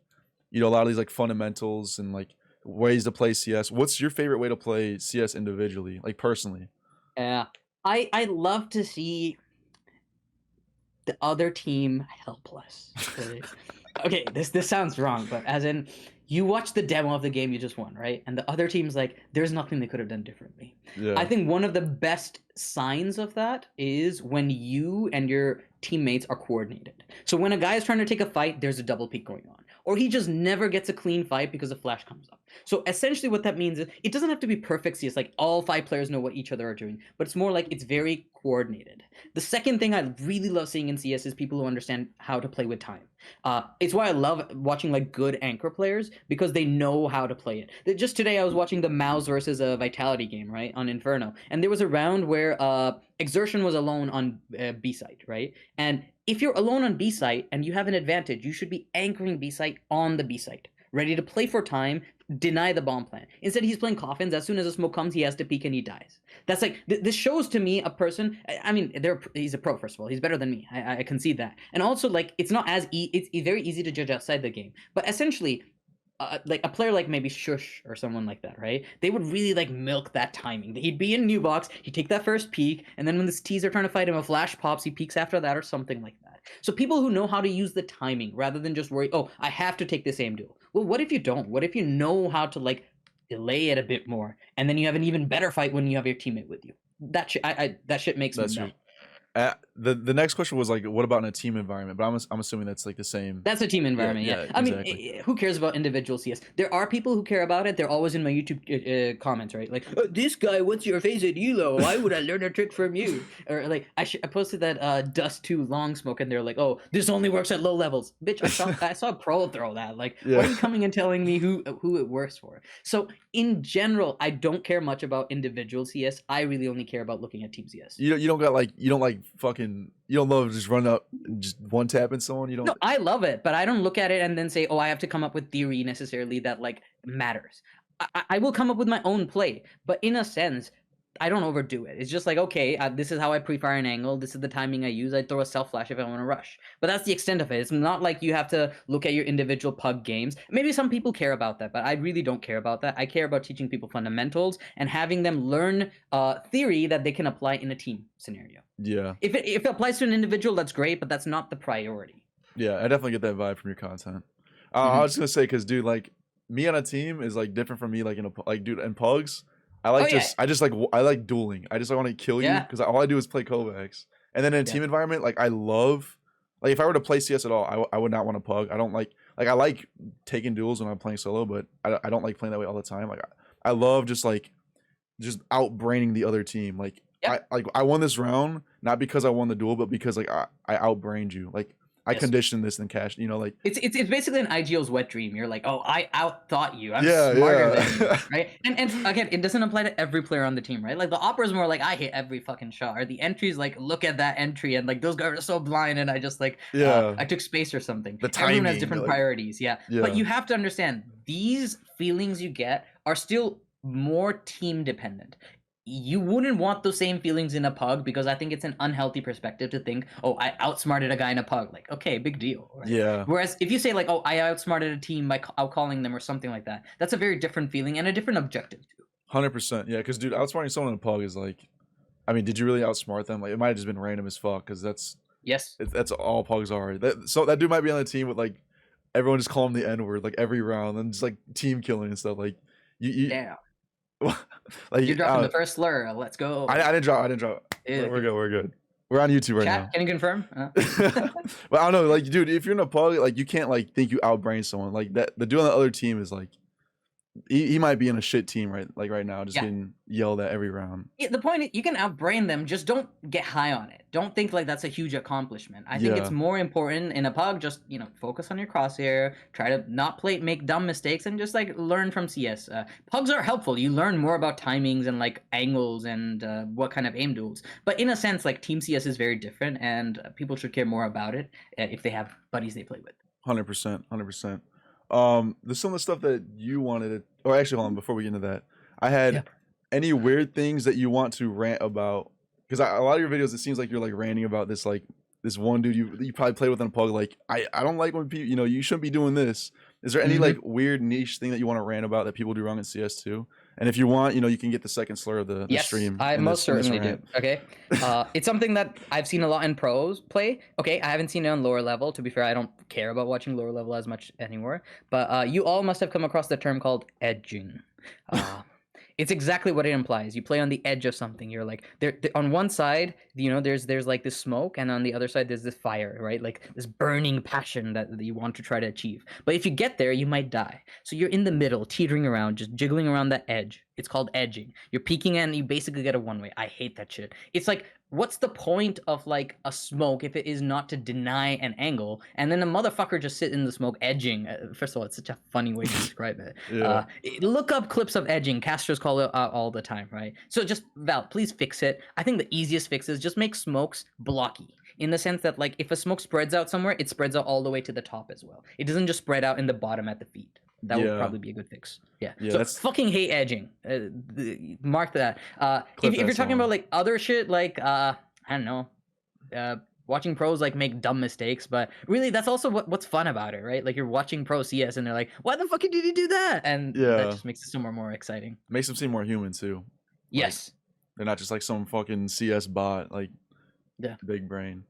a lot of these like fundamentals and like ways to play CS. What's your favorite way to play CS individually, like personally? Yeah. I love to see the other team helpless. Okay, this sounds wrong, but as in you watch the demo of the game you just won, right? And the other team's like, there's nothing they could have done differently. Yeah. I think one of the best signs of that is when you and your teammates are coordinated. So when a guy is trying to take a fight, there's a double peek going on. Or he just never gets a clean fight because a flash comes up. So essentially what that means is it doesn't have to be perfect CS, like all 5 players know what each other are doing, but it's more like it's very coordinated. The second thing I really love seeing in CS is people who understand how to play with time. It's why I love watching like good anchor players, because they know how to play it. Just today I was watching the Mouse versus a Vitality game, right, on Inferno, and there was a round where Exertion was alone on B site, right? And if you're alone on B site and you have an advantage, you should be anchoring B site on the B site, ready to play for time, deny the bomb plan. Instead, he's playing coffins. As soon as a smoke comes, he has to peek and he dies. That's like, this shows to me a person, I mean, he's a pro, first of all. He's better than me. I concede that. And also, like, it's not as, it's very easy to judge outside the game. But essentially, like a player like maybe Shush or someone like that, right? They would really like milk that timing. He'd be in new box, he'd take that first peek, and then when the T's are trying to fight him, a flash pops, he peeks after that or something like that. So people who know how to use the timing rather than just worry, oh, I have to take this aim duel. Well, what if you don't? What if you know how to like delay it a bit more, and then you have an even better fight when you have your teammate with you? That shit, that shit makes me melt. The next question was like, what about in a team environment? But I'm assuming that's like the same. That's a team environment, yeah. I exactly. mean, who cares about individual CS? There are people who care about it. They're always in my YouTube comments, right? Like, this guy, what's your face at Elo? Why would I learn a trick from you? Or like, I posted that Dust 2 long smoke, and they're like, oh, this only works at low levels. Bitch, I saw a pro throw that. Like, why are you coming and telling me who it works for? So in general, I don't care much about individual CS. I really only care about looking at team CS. You don't love just run up and just one tapping someone. You don't. No, I love it, but I don't look at it and then say, oh, I have to come up with theory necessarily that like matters. I will come up with my own play, but in a sense, I don't overdo it. It's just like, okay, this is how I pre-fire an angle. This is the timing I use. I throw a self flash if I want to rush. But that's the extent of it. It's not like you have to look at your individual pug games. Maybe some people care about that, but I really don't care about that. I care about teaching people fundamentals and having them learn theory that they can apply in a team scenario. Yeah. If it applies to an individual, that's great, but that's not the priority. Yeah, I definitely get that vibe from your content. I was gonna say, because dude, like me on a team is like different from me, like dude, in pugs. I like dueling. I just want to kill you because all I do is play Kovacs. And then in a team environment, like I love, like if I were to play CS at all, I would not want to pug. I don't like I like taking duels when I'm playing solo, but I don't like playing that way all the time. Like I love just outbraining the other team. Like I won this round not because I won the duel, but because like I outbrained you. Like I conditioned this and cashed, like it's basically an IGL's wet dream. You're like, oh, I outthought you. I'm smarter than you, right? And again, it doesn't apply to every player on the team, right? Like the opera's more like I hit every fucking shot, or the entry's like look at that entry and like those guys are so blind and I just like I took space or something. The timing, everyone has different priorities, but you have to understand these feelings you get are still more team dependent. You wouldn't want those same feelings in a pug because I think it's an unhealthy perspective to think, oh, I outsmarted a guy in a pug. Like, okay, big deal. Right? Yeah. Whereas if you say like, oh, I outsmarted a team by outcalling them or something like that, that's a very different feeling and a different objective too. 100%. Yeah, because dude, outsmarting someone in a pug is like, I mean, did you really outsmart them? Like, it might have just been random as fuck because that's all pugs are. So that dude might be on the team with like everyone just call him the N-word like every round and just like team killing and stuff. Like yeah. Like you're dropping the first slur. Let's go. I didn't drop. We're good. We're on YouTube right now. Can you confirm? But I don't know, like, dude, if you're in a pug, like, you can't like think you outbrain someone. Like that, the dude on the other team is like, he might be in a shit team right now, just getting yelled at every round. Yeah, the point is, you can outbrain them, just don't get high on it. Don't think like that's a huge accomplishment. I think it's more important in a pug, just focus on your crosshair, try to not make dumb mistakes, and just like learn from CS. Pugs are helpful. You learn more about timings and like angles and what kind of aim duels. But in a sense, like team CS is very different, and people should care more about it if they have buddies they play with. 100%. There's some of the stuff that you wanted to, or actually, hold on, before we get into that, I had any weird things that you want to rant about, because a lot of your videos, it seems like you're like ranting about this, like this one dude you probably played with in a pug, like I don't like when people, you shouldn't be doing this. Is there any like weird niche thing that you want to rant about that people do wrong in CS too? And if you want, you can get the second slur of the Yes, stream. I in most this certainly do. rant. Okay, it's something that I've seen a lot in pros play. Okay, I haven't seen it on lower level. To be fair, I don't care about watching lower level as much anymore. But you all must have come across the term called edging. Uh, it's exactly what it implies. You play on the edge of something. You're like on one side, there's like this smoke, and on the other side there's this fire, right? Like this burning passion that you want to try to achieve. But if you get there, you might die. So you're in the middle, teetering around, just jiggling around that edge. It's called edging. You're peeking and you basically get a one way. I hate that shit. It's like, what's the point of like a smoke if it is not to deny an angle, and then a motherfucker just sit in the smoke edging? First of all, it's such a funny way to describe it. Yeah. Look up clips of edging. Casters call it all the time, right? So just Val, please fix it. I think the easiest fix is just make smokes blocky, in the sense that like if a smoke spreads out somewhere, it spreads out all the way to the top as well. It doesn't just spread out in the bottom at the feet. That would Yeah. probably be a good fix. Yeah. Yeah, So that's- fucking hate edging. Mark that. If you're talking about like other shit, like I don't know, watching pros like make dumb mistakes, but really that's also what's fun about it, right? Like you're watching pro CS and they're like, why the fuck did you do that? And that just makes it so more exciting. Makes them seem more human too. Yes. Like, they're not just like some fucking CS bot, like big brain.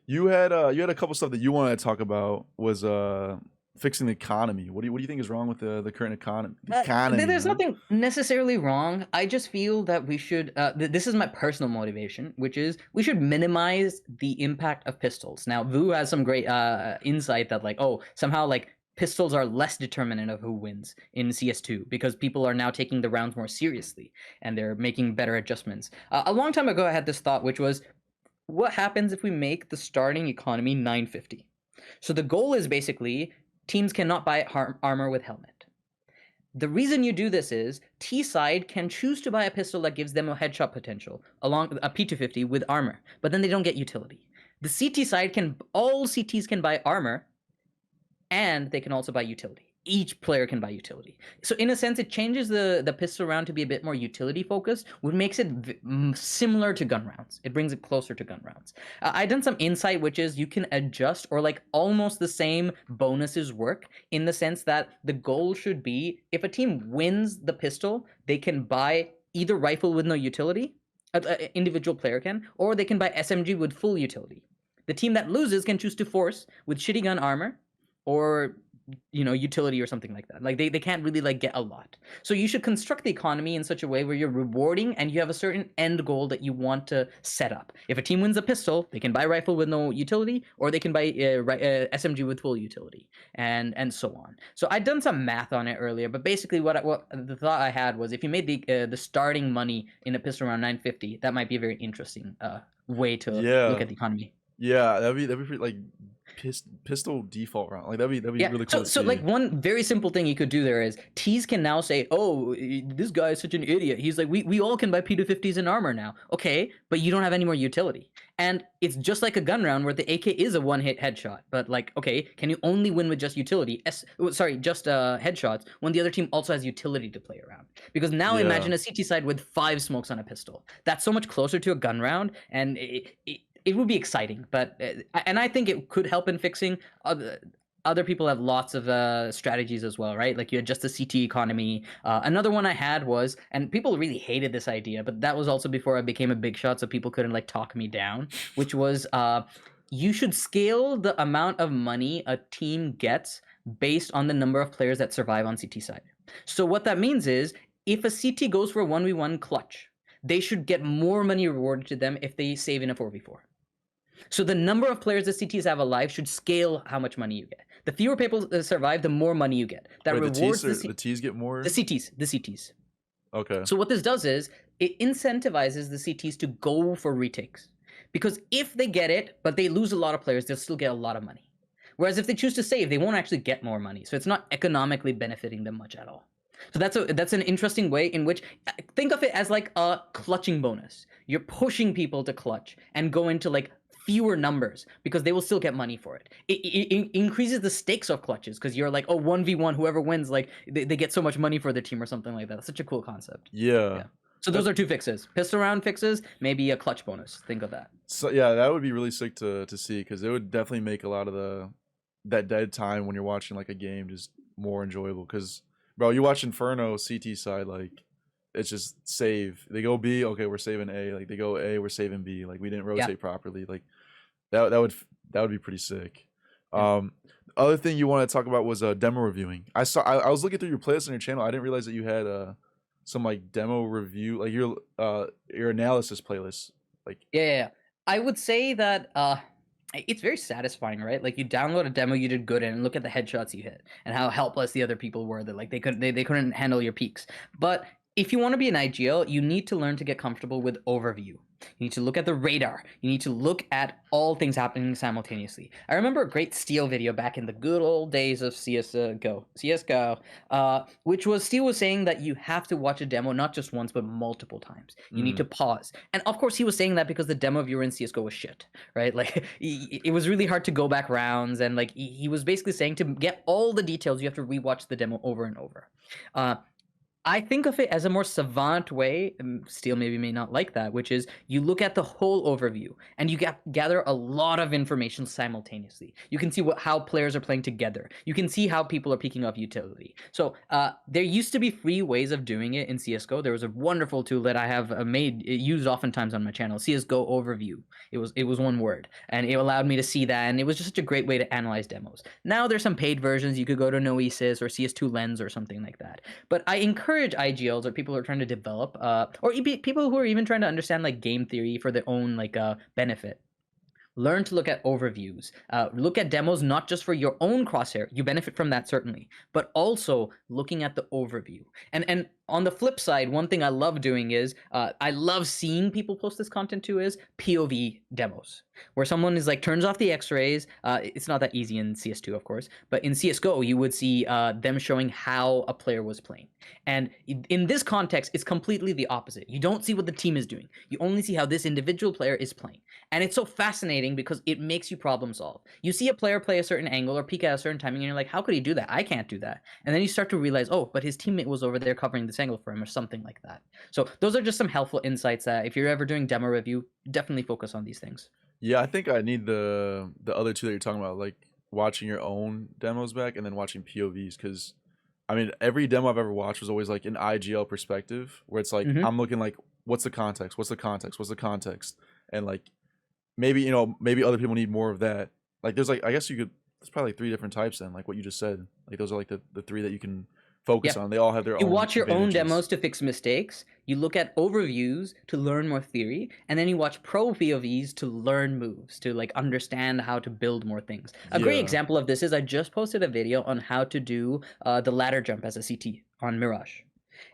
You had a couple stuff that you wanted to talk about, was fixing the economy. What do you think is wrong with the current economy? There's nothing necessarily wrong. I just feel that we should. This is my personal motivation, which is we should minimize the impact of pistols. Now, Vu has some great insight that like, somehow like pistols are less determinant of who wins in CS2 because people are now taking the rounds more seriously and they're making better adjustments. A long time ago, I had this thought, which was, what happens if we make the starting economy 950? So the goal is basically teams cannot buy armor with helmet. The reason you do this is T side can choose to buy a pistol that gives them a headshot potential along a P250 with armor, but then they don't get utility. The CT side all CTs can buy armor, and they can also buy utility. Each player can buy utility. So in a sense, it changes the pistol round to be a bit more utility focused, which makes it similar to gun rounds. It brings it closer to gun rounds. I've done some insight, which is you can adjust, or like almost the same bonuses work, in the sense that the goal should be, if a team wins the pistol, they can buy either rifle with no utility, individual player can, or they can buy SMG with full utility. The team that loses can choose to force with shitty gun armor, or utility or something like that. Like they can't really like get a lot. So you should construct the economy in such a way where you're rewarding and you have a certain end goal that you want to set up. If a team wins a pistol, they can buy rifle with no utility, or they can buy SMG with full utility, and so on. So I'd done some math on it earlier, but basically what the thought I had was, if you made the starting money in a pistol around 950, that might be a very interesting way to look at the economy. Yeah, that'd be pretty, like pistol default round. Like that'd be really cool. So like one very simple thing you could do there is T's can now say, oh, this guy is such an idiot. He's like, we all can buy P250s in armor now. Okay, but you don't have any more utility. And it's just like a gun round where the AK is a one-hit headshot. But like, okay, can you only win with just utility? Just headshots when the other team also has utility to play around? Because now imagine a CT side with 5 smokes on a pistol. That's so much closer to a gun round, and it would be exciting, and I think it could help in fixing. Other people have lots of strategies as well, right? Like you adjust the CT economy. Another one I had was, and people really hated this idea, but that was also before I became a big shot, so people couldn't like talk me down, which was you should scale the amount of money a team gets based on the number of players that survive on CT side. So what that means is, if a CT goes for a 1v1 clutch, they should get more money rewarded to them if they save in a 4v4. So the number of players the CTs have alive should scale how much money you get. The fewer people survive, the more money you get. That rewards the T's get more? The CTs. Okay. So what this does is, it incentivizes the CTs to go for retakes. Because if they get it, but they lose a lot of players, they'll still get a lot of money. Whereas if they choose to save, they won't actually get more money. So it's not economically benefiting them much at all. So that's an interesting way in which, think of it as like a clutching bonus. You're pushing people to clutch and go into like fewer numbers because they will still get money for it. It increases the stakes of clutches because you're like, 1v1, whoever wins, like they get so much money for their team or something like that. That's such a cool concept. Yeah. So those are 2 fixes. Pistol round fixes, maybe a clutch bonus. Think of that. So yeah, that would be really sick to see, because it would definitely make a lot of that dead time when you're watching like a game just more enjoyable. Because Bro, you watch Inferno CT side, like it's just save. They go B, okay, we're saving A. Like they go A, we're saving B. Like we didn't Yeah, rotate properly. Like that would be pretty sick. yeah. The other thing you want to talk about was demo reviewing. I was looking through your playlist on your channel. I didn't realize that you had some like demo review, like your analysis playlist. Like Yeah. I would say that it's very satisfying, right? Like you download a demo you did good in and look at the headshots you hit and how helpless the other people were, that like they couldn't handle your peaks. But if you want to be an IGL, you need to learn to get comfortable with overview. You need to look at the radar. You need to look at all things happening simultaneously. I remember a great Steel video back in the good old days of CSGO, which was Steel was saying that you have to watch a demo not just once but multiple times. You need to pause. And of course he was saying that because the demo viewer in CSGO was shit, right? Like it was really hard to go back rounds, and like he was basically saying to get all the details you have to rewatch the demo over and over. I think of it as a more savant way, Steele maybe may not like that, which is you look at the whole overview and you gather a lot of information simultaneously. You can see how players are playing together. You can see how people are picking up utility. So there used to be free ways of doing it in CSGO. There was a wonderful tool that I have used oftentimes on my channel, CSGO Overview. It was one word, and it allowed me to see that, and it was just such a great way to analyze demos. Now there's some paid versions. You could go to Noesis or CS2 Lens or something like that. But I encourage IGLs or people who are trying to develop, or people who are even trying to understand like game theory for their own like benefit. Learn to look at overviews. Look at demos not just for your own crosshair. You benefit from that certainly, but also looking at the overview. And on the flip side, one thing I love doing is I love seeing people post this content too is POV demos, where someone is like turns off the X-rays. It's not that easy in CS2, of course, but in CS:GO you would see them showing how a player was playing. And in this context, it's completely the opposite. You don't see what the team is doing. You only see how this individual player is playing. And it's so fascinating because it makes you problem solve. You see a player play a certain angle or peek at a certain timing, and you're like, how could he do that? I can't do that. And then you start to realize, oh, but his teammate was over there covering this angle for him or something like that. So those are just some helpful insights that if you're ever doing demo review, definitely focus on these things. Yeah, I think I need the other two that you're talking about, like watching your own demos back and then watching POVs, because I mean every demo I've ever watched was always like an IGL perspective, where it's like I'm looking like what's the context, what's the context, what's the context, and like maybe maybe other people need more of that. Like there's like I guess there's probably like 3 different types then, like what you just said. Like those are like the 3 that you can focus on. They all have their own. You watch your own advantages. demos to fix mistakes. You look at overviews to learn more theory, and then you watch pro POVs to learn moves, to like understand how to build more things. A great example of this is I just posted a video on how to do the ladder jump as a CT on Mirage.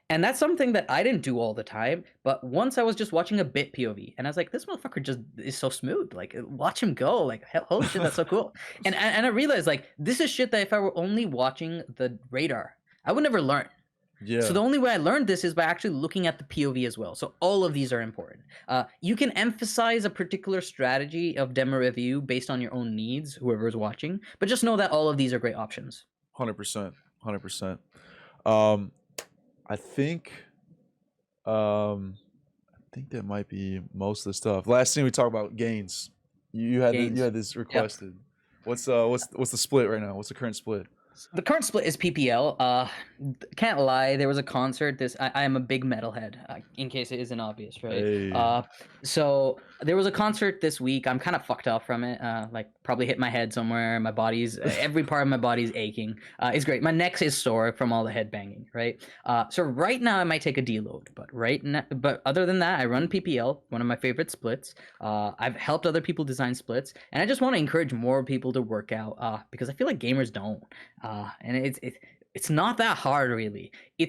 And that's something that I didn't do all the time, but once I was just watching a bit POV, and I was like, this motherfucker just is so smooth. Like, watch him go. Like, holy shit, that's so cool. And I realized, like, this is shit that if I were only watching the radar, I would never learn. Yeah. So the only way I learned this is by actually looking at the POV as well. So all of these are important. You can emphasize a particular strategy of demo review based on your own needs, whoever's watching, but just know that all of these are great options. 100%. 100%. I think that might be most of the stuff. Last thing we talked about Gainz. You had this requested. What's the split right now? What's the current split? The current split is PPL. Can't lie, there was a concert. I am a big metalhead, in case it isn't obvious, right? Hey. So there was a concert this week. I'm kind of fucked up from it. Like probably hit my head somewhere. My body's every part of my body's aching. It's great. My neck is sore from all the head banging, right? So right now I might take a deload, but other than that, I run PPL, one of my favorite splits. I've helped other people design splits, and I just want to encourage more people to work out because I feel like gamers don't. And it's not that hard, really. A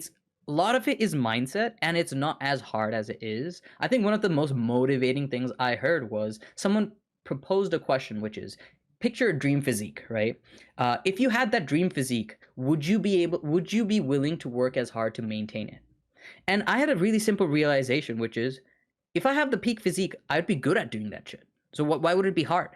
lot of it is mindset, and it's not as hard as it is. I think one of the most motivating things I heard was someone proposed a question, which is, picture a dream physique, right? If you had that dream physique, would you be willing to work as hard to maintain it? And I had a really simple realization, which is, if I have the peak physique, I'd be good at doing that shit. So why would it be hard?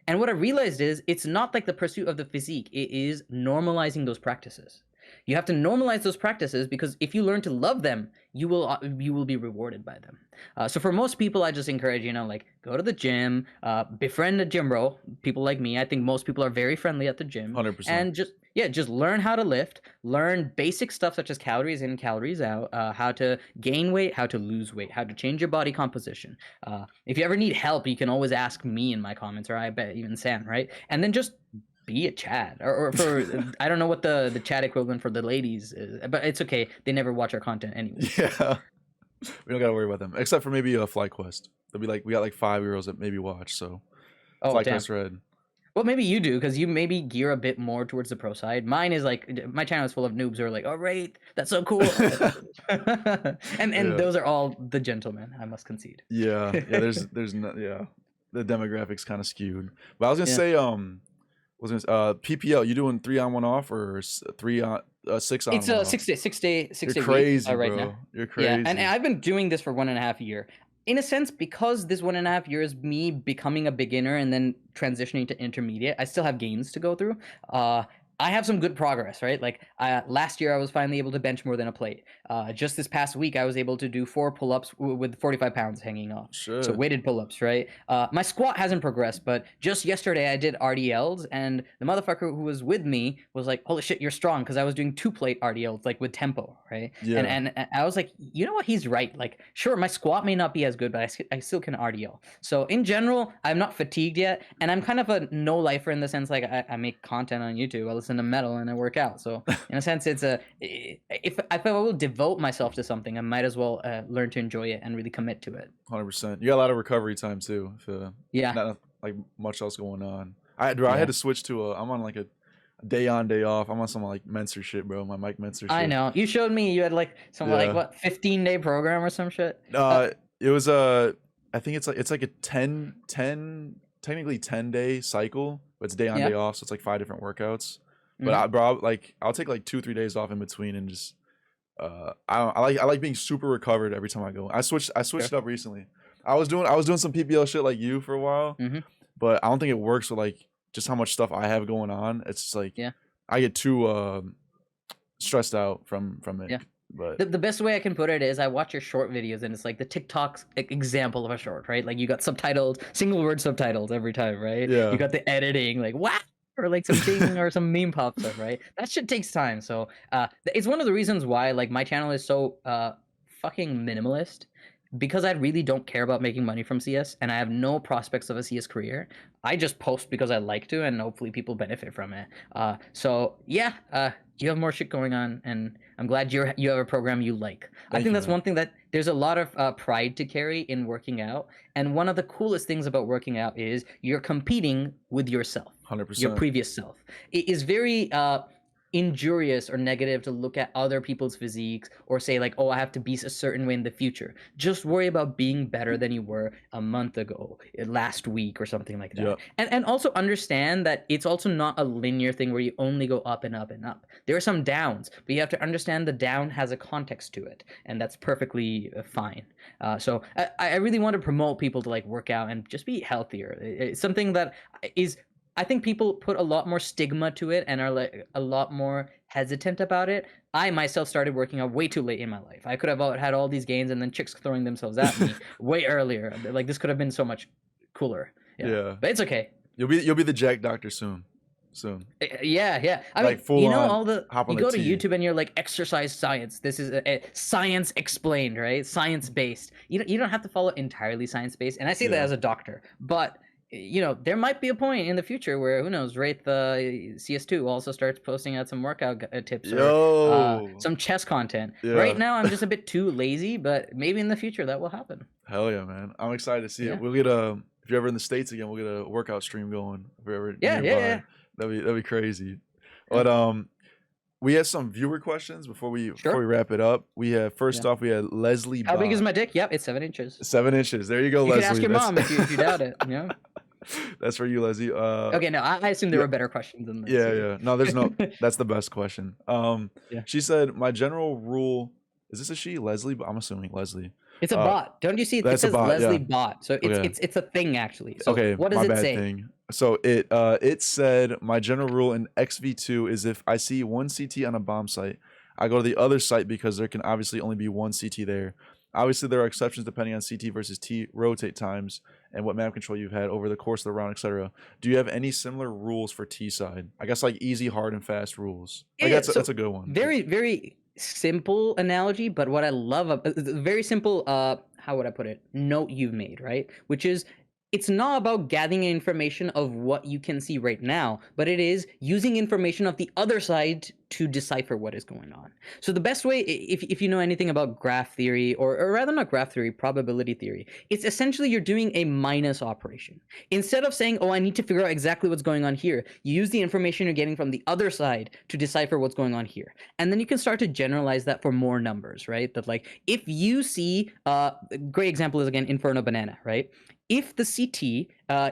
And what I realized is it's not like the pursuit of the physique. It is normalizing those practices. You have to normalize those practices because if you learn to love them, you will be rewarded by them. So for most people, I just encourage, like go to the gym, befriend a gym bro. People like me, I think most people are very friendly at the gym, 100%. and just learn how to lift, learn basic stuff such as calories in, calories out, how to gain weight, how to lose weight, how to change your body composition. If you ever need help, you can always ask me in my comments, or I bet even Sam, right? And then just be a Chad, or for I don't know what the Chad equivalent for the ladies is, but it's okay. They never watch our content anyway. Yeah. We don't gotta worry about them, except for maybe a FlyQuest. They'll be like, we got like 5-year-olds that maybe watch, so Oh, damn. FlyQuest Red. Well, maybe you do, because you maybe gear a bit more towards the pro side. Mine is like, my channel is full of noobs who are like, oh, Wraeth, that's so cool. and Yeah. those are all the gentlemen, I must concede. Yeah, there's no, yeah, the demographics kind of skewed. But I was gonna Yeah. say, PPL, you doing 3 on 1 off or 3 on 6 on It's 1 a off? 6 day You're crazy, week, right bro. now. You're crazy. Yeah, and I've been doing this for 1.5 years. In a sense, because this 1.5 years is me becoming a beginner and then transitioning to intermediate, I still have gains to go through. I have some good progress, right? Like last year, I was finally able to bench more than a plate. Just this past week, I was able to do 4 pull-ups with 45 pounds hanging off. Shit. So weighted pull-ups, right? My squat hasn't progressed, but just yesterday I did RDLs, and the motherfucker who was with me was like, "Holy shit, you're strong!" Because I was doing 2-plate RDLs, like with tempo, right? Yeah. And I was like, you know what? He's right. Like, sure, my squat may not be as good, but I still can RDL. So in general, I'm not fatigued yet, and I'm kind of a no lifer in the sense like I make content on YouTube, I listen to metal, and I work out. So in a sense, it's if I will devote myself to something, I might as well learn to enjoy it and really commit to it. 100%. You got a lot of recovery time too. If, Yeah. Not like much else going on. I had to switch to I'm on like a day on, day off. I'm on some like Menser shit, bro. My Mike Menser shit. I know. You showed me you had like some like what 15-day program or some shit. It was I think it's like a 10 technically 10-day cycle, but it's day on, day off, so it's like 5 different workouts. But I'll take like 2-3 days off in between and just I like being super recovered every time I go. I switched it up recently. I was doing some PPL shit like you for a while, but I don't think it works with like just how much stuff I have going on. It's just like I get too stressed out from it. Yeah. But the best way I can put it is I watch your short videos, and it's like the TikTok example of a short, right? Like you got subtitled, single word subtitles every time, right? Yeah. You got the editing, like wow, or like something or some meme pops up, right? That shit takes time. So it's one of the reasons why like my channel is so fucking minimalist, because I really don't care about making money from CS, and I have no prospects of a CS career. I just post because I like to, and hopefully people benefit from it. So yeah, you have more shit going on, and I'm glad you have a program you like. I think that's one thing that there's a lot of pride to carry in working out, and one of the coolest things about working out is you're competing with yourself, 100%. your previous self. It is very injurious or negative to look at other people's physiques or say like, oh, I have to be a certain way in the future. Just worry about being better than you were a month ago, last week, or something like that. And also understand that it's also not a linear thing where you only go up and up and up. There are some downs, but you have to understand the down has a context to it, and that's perfectly fine. So I really want to promote people to like work out and just be healthier. It's something that is, I think people put a lot more stigma to it and are like a lot more hesitant about it. I myself started working out way too late in my life. I could have had all these gains and then chicks throwing themselves at me way earlier. Like this could have been so much cooler. Yeah. But it's okay. You'll be the Jack Doctor soon. Yeah. I like mean, full you know, on all the you go to T. YouTube and you're like exercise science. This is science explained, right? Science based. You don't have to follow entirely science based. And I say that as a doctor, but you know, there might be a point in the future where, who knows, Wraeth CS2 also starts posting out some workout tips or some chess content. Right now, I'm just a bit too lazy, but maybe in the future that will happen. Hell yeah, man! I'm excited to see it. We'll get if you're ever in the States again, we'll get a workout stream going. If you're ever nearby. That'd be crazy. But we had some viewer questions before we wrap it up. We have first off, we had Leslie. How big is my dick? Yep, it's 7 inches. 7 inches. There you go, you Leslie. You can ask your mom if you doubt it. You know? That's for you, Leslie. Okay, no, I assume there were better questions than this. Yeah. No, there's no. That's the best question. She said, my general rule. Is this a she, Leslie? I'm assuming Leslie. It's a bot. Don't you see? It says bot, Leslie bot. So it's a thing actually. So okay, what does it say? Thing. So it said my general rule in XV2 is if I see one CT on a bomb site, I go to the other site because there can obviously only be one CT there. Obviously, there are exceptions depending on CT versus T rotate times and what map control you've had over the course of the round, etc. Do you have any similar rules for T side? I guess like easy, hard, and fast rules. Like Yeah, that's a good one. very, very simple analogy, but what I love, very simple, how would I put it? Note you've made, right? Which is, it's not about gathering information of what you can see right now, but it is using information of the other side to decipher what is going on. So the best way, if you know anything about graph theory, or rather not graph theory, probability theory, it's essentially you're doing a minus operation. Instead of saying, oh, I need to figure out exactly what's going on here, you use the information you're getting from the other side to decipher what's going on here. And then you can start to generalize that for more numbers, right? That like, if you see, great example is again, Inferno Banana, right? If the CT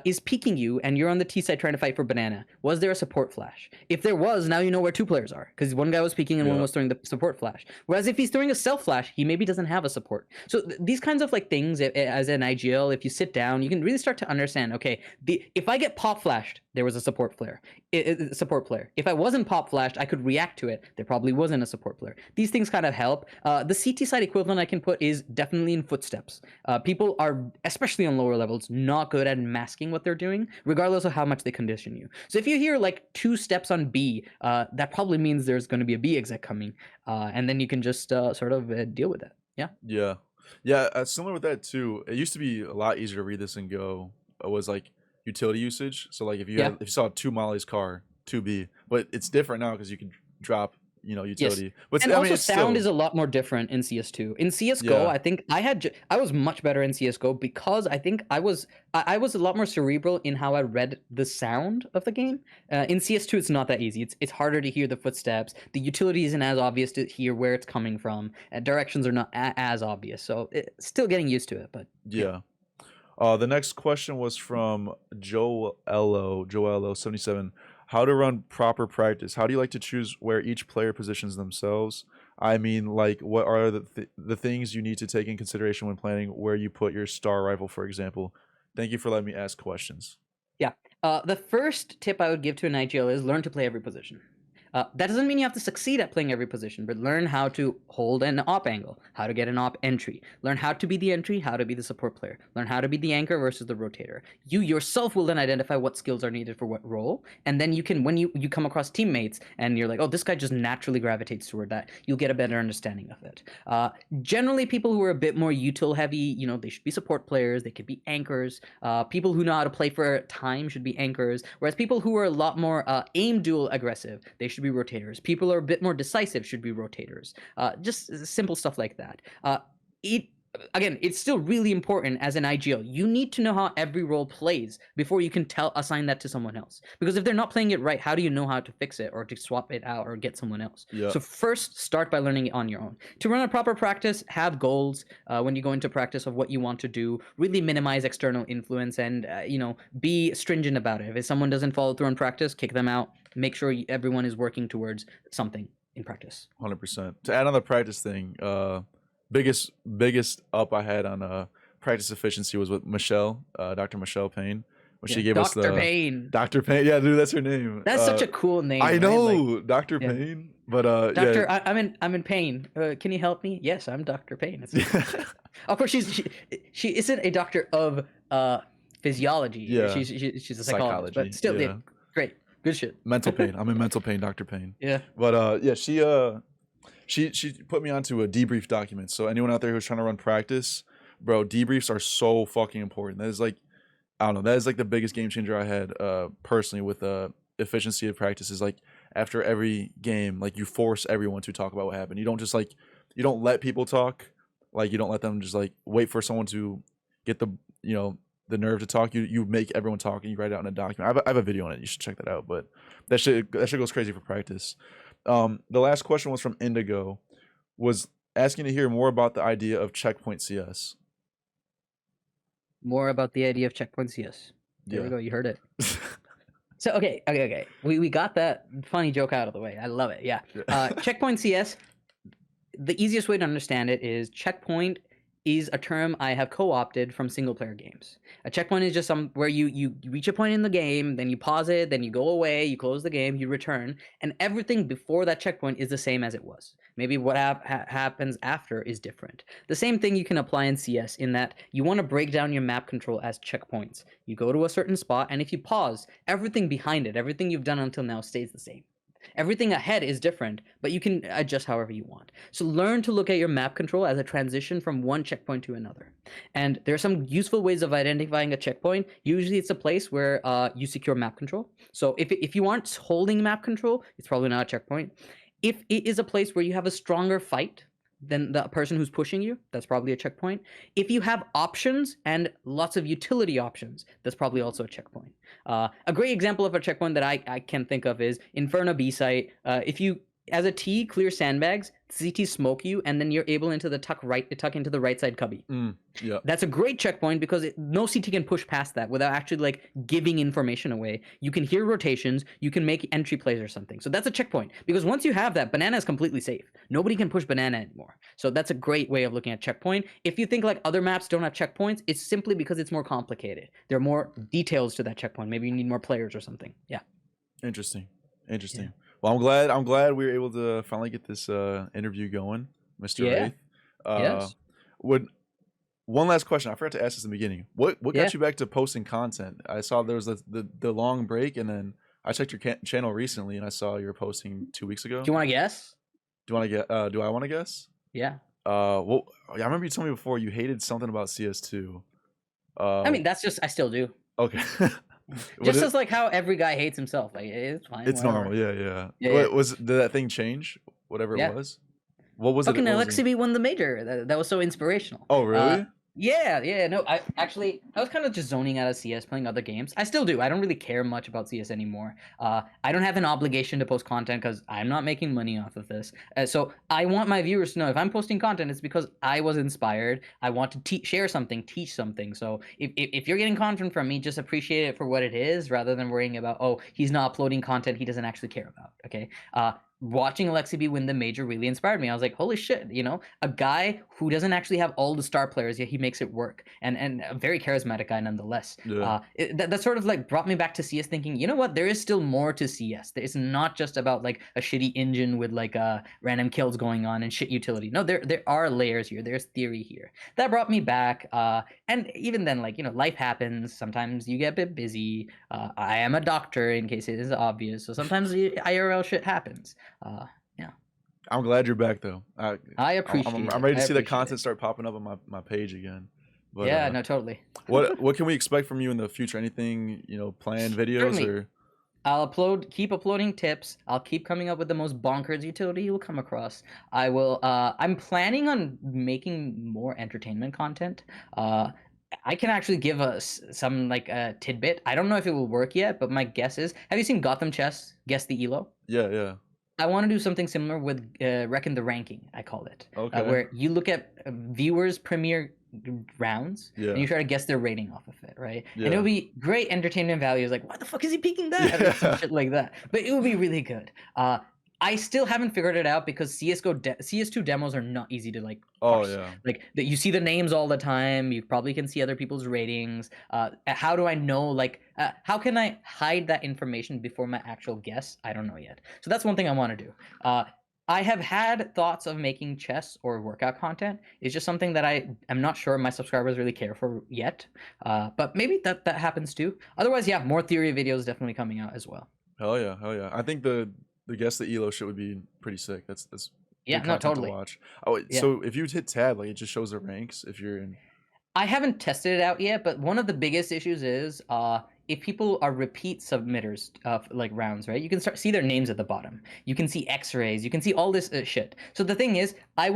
is peeking you and you're on the T side trying to fight for banana, was there a support flash? If there was, now you know where two players are because one guy was peeking and one was throwing the support flash. Whereas if he's throwing a self flash, he maybe doesn't have a support. So these kinds of like things as an IGL, if you sit down, you can really start to understand, okay, if I get pop flashed, there was a support player. If I wasn't pop flashed, I could react to it. There probably wasn't a support player. These things kind of help. The CT side equivalent I can put is definitely in footsteps. People are, especially on lower levels, not good at masking what they're doing, regardless of how much they condition you. So if you hear like 2 steps on B, that probably means there's going to be a B exec coming, and then you can just sort of deal with that. Yeah. Similar with that too. It used to be a lot easier to read this and go. It was like utility usage. So like if you saw 2 Molly's car, 2B, but it's different now because you can drop utility. Yes. But And I also mean, sound is a lot more different in CS2. In CS:GO, I think I was much better in CS:GO because I think I was a lot more cerebral in how I read the sound of the game. In CS2, it's not that easy. It's harder to hear the footsteps. The utility isn't as obvious to hear where it's coming from. Directions are not as obvious. So still getting used to it, but yeah. The next question was from Joello77. How to run proper practice? How do you like to choose where each player positions themselves? I mean, like, what are the things you need to take in consideration when planning where you put your star rifle, for example? Thank you for letting me ask questions. Yeah. The first tip I would give to an IGL is learn to play every position. That doesn't mean you have to succeed at playing every position, but learn how to hold an op angle, how to get an op entry, learn how to be the entry, how to be the support player, learn how to be the anchor versus the rotator. You yourself will then identify what skills are needed for what role, and then you can, when you come across teammates and you're like, oh, this guy just naturally gravitates toward that, you'll get a better understanding of it. Generally, people who are a bit more util heavy, they should be support players, they could be anchors. People who know how to play for time should be anchors, whereas people who are a lot more aim duel aggressive, they should be rotators. People who are a bit more decisive should be rotators. Just simple stuff like that. Again, it's still really important as an IGL. You need to know how every role plays before you can assign that to someone else. Because if they're not playing it right, how do you know how to fix it or to swap it out or get someone else? Yeah. So first, start by learning it on your own. To run a proper practice, have goals when you go into practice of what you want to do. Really minimize external influence and be stringent about it. If someone doesn't follow through on practice, kick them out. Make sure everyone is working towards something in practice. 100%. To add on the practice thing, biggest up I had on practice efficiency was with Michelle, Dr. Michelle Payne, when she gave us the Payne. Dr. Payne. Yeah, dude, that's her name. That's such a cool name. I know, right? Like, Dr. Payne. But Doctor, I'm in pain. Can you help me? Yes, I'm Dr. Payne. Of course, she isn't a doctor of physiology. Yeah, she's a psychologist, but still, yeah, great. Good shit. Mental pain. I'm in mental pain, Dr. Payne. Yeah. But she put me onto a debrief document. So anyone out there who's trying to run practice, bro, debriefs are so fucking important. That is like, I don't know, that is like the biggest game changer I had personally with efficiency of practice. Is like after every game, like you force everyone to talk about what happened. You don't just like, you don't let people talk. Like you don't let them just like wait for someone to get the the nerve to talk. You make everyone talk and you write it out in a document. I have a video on it. You should check that out. But that shit goes crazy for practice. The last question was from Indigo, was asking to hear more about the idea of checkpoint CS. More about the idea of checkpoint CS. There we go. You heard it. So okay. We got that funny joke out of the way. I love it. Yeah. Checkpoint CS. The easiest way to understand it is checkpoint is a term I have co-opted from single player games. A checkpoint is just where you reach a point in the game, then you pause it, then you go away, you close the game, you return, and everything before that checkpoint is the same as it was. Maybe what happens after is different. The same thing you can apply in CS in that you want to break down your map control as checkpoints. You go to a certain spot, and if you pause, everything behind it, everything you've done until now stays the same. Everything ahead is different, but you can adjust however you want. So learn to look at your map control as a transition from one checkpoint to another. And there are some useful ways of identifying a checkpoint. Usually it's a place where you secure map control. So if you aren't holding map control, it's probably not a checkpoint. If it is a place where you have a stronger fight than the person who's pushing you, that's probably a checkpoint. If you have options and lots of utility options, that's probably also a checkpoint. A great example of a checkpoint that I can think of is Inferno B site. If you, as a T, clear sandbags, CT smoke you, and then you're able into the tuck into the right side cubby. Yeah. That's a great checkpoint because no CT can push past that without actually like giving information away. You can hear rotations, you can make entry plays or something. So that's a checkpoint because once you have that, banana is completely safe. Nobody can push banana anymore. So that's a great way of looking at checkpoint. If you think like other maps don't have checkpoints, it's simply because it's more complicated. There are more details to that checkpoint. Maybe you need more players or something. Yeah. Interesting. Yeah. Well, I'm glad we were able to finally get this interview going, Mr. Yeah. Wraith. Yes. One last question. I forgot to ask this in the beginning. What Yeah. got you back to posting content? I saw there was the long break, and then I checked your channel recently, and I saw you were posting 2 weeks ago. Do you want to guess? Do I want to guess? Yeah. Well, I remember you told me before you hated something about CS2. I mean, that's just I still do. Okay. Just as like how every guy hates himself. Like it's fine. It's whatever. normal. Yeah. Yeah. Did that thing change? Whatever Yeah. it was. What was Fucking it? LXCB won the major. That was so inspirational. Oh, really? Yeah. No, I was kind of just zoning out of CS, playing other games. I still do. I don't really care much about CS anymore. I don't have an obligation to post content because I'm not making money off of this. So I want my viewers to know if I'm posting content, it's because I was inspired. I want to share something, teach something. So if you're getting content from me, just appreciate it for what it is, rather than worrying about, oh, he's not uploading content he doesn't actually care about. Okay. Watching LXCB win the major really inspired me. I was like, holy shit, a guy who doesn't actually have all the star players, yet he makes it work. And a very charismatic guy nonetheless. Yeah. That sort of like brought me back to CS thinking, you know what, there is still more to CS. It's not just about like a shitty engine with like random kills going on and shit utility. No, there are layers here. There's theory here. That brought me back. And even then, like, life happens. Sometimes you get a bit busy. I am a doctor, in case it is obvious. So sometimes IRL shit happens. Yeah. I'm glad you're back though. I appreciate it. I'm ready to see the appreciate content it. start popping up on my page again. But, Yeah, no, totally. what can we expect from you in the future? Anything planned videos? Certainly. Or I'll keep uploading tips. I'll keep coming up with the most bonkers utility you'll come across. I will. I'm planning on making more entertainment content. I can actually give us some like a tidbit. I don't know if it will work yet, but my guess is: have you seen Gotham Chess? Guess the elo. Yeah. I want to do something similar with Reckon the Ranking, I call it. Okay. Where you look at viewers' premier rounds and you try to guess their rating off of it, right? Yeah. And it'll be great entertainment value. It's like, why the fuck is he peeking that? Or some shit like that. But it would be really good. I still haven't figured it out because CS2 demos are not easy to like parse. Oh yeah. Like you see the names all the time. You probably can see other people's ratings. How do I know? Like, how can I hide that information before my actual guess? I don't know yet. So that's one thing I want to do. I have had thoughts of making chess or workout content. It's just something that I'm not sure my subscribers really care for yet. But maybe that happens too. Otherwise, yeah, more theory videos definitely coming out as well. Hell yeah. I think the guess the elo shit would be pretty sick. That's yeah, good no, content totally. to watch. Oh, Yeah. So if you hit tab, like it just shows the ranks if you're in. I haven't tested it out yet, but one of the biggest issues is if people are repeat submitters of like rounds, right? You can see their names at the bottom. You can see X-rays. You can see all this shit. So the thing is, I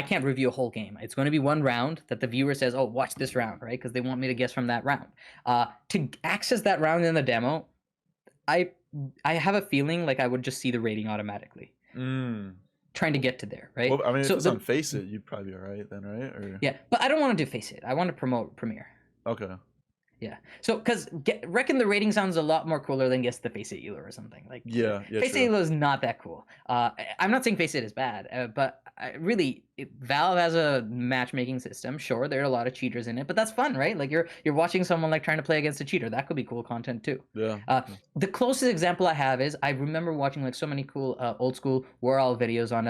can't review a whole game. It's going to be one round that the viewer says, oh, watch this round, right? Because they want me to guess from that round. To access that round in the demo, I have a feeling like I would just see the rating automatically. Trying to get to there, right? Well, I mean, so if it's on Face It, you'd probably be all right then, right? Or yeah, but I don't want to do Face It. I want to promote Premiere. okay. Yeah. So, because reckon the rating sounds a lot more cooler than Guess the Face It Ealer or something. Like, Yeah, Face It true. Ealer is not that cool. I'm not saying Face It is bad, but really, Valve has a matchmaking system. Sure, there are a lot of cheaters in it, but that's fun, right? Like you're watching someone like trying to play against a cheater. That could be cool content too. Yeah. The closest example I have is I remember watching like so many cool old school World videos on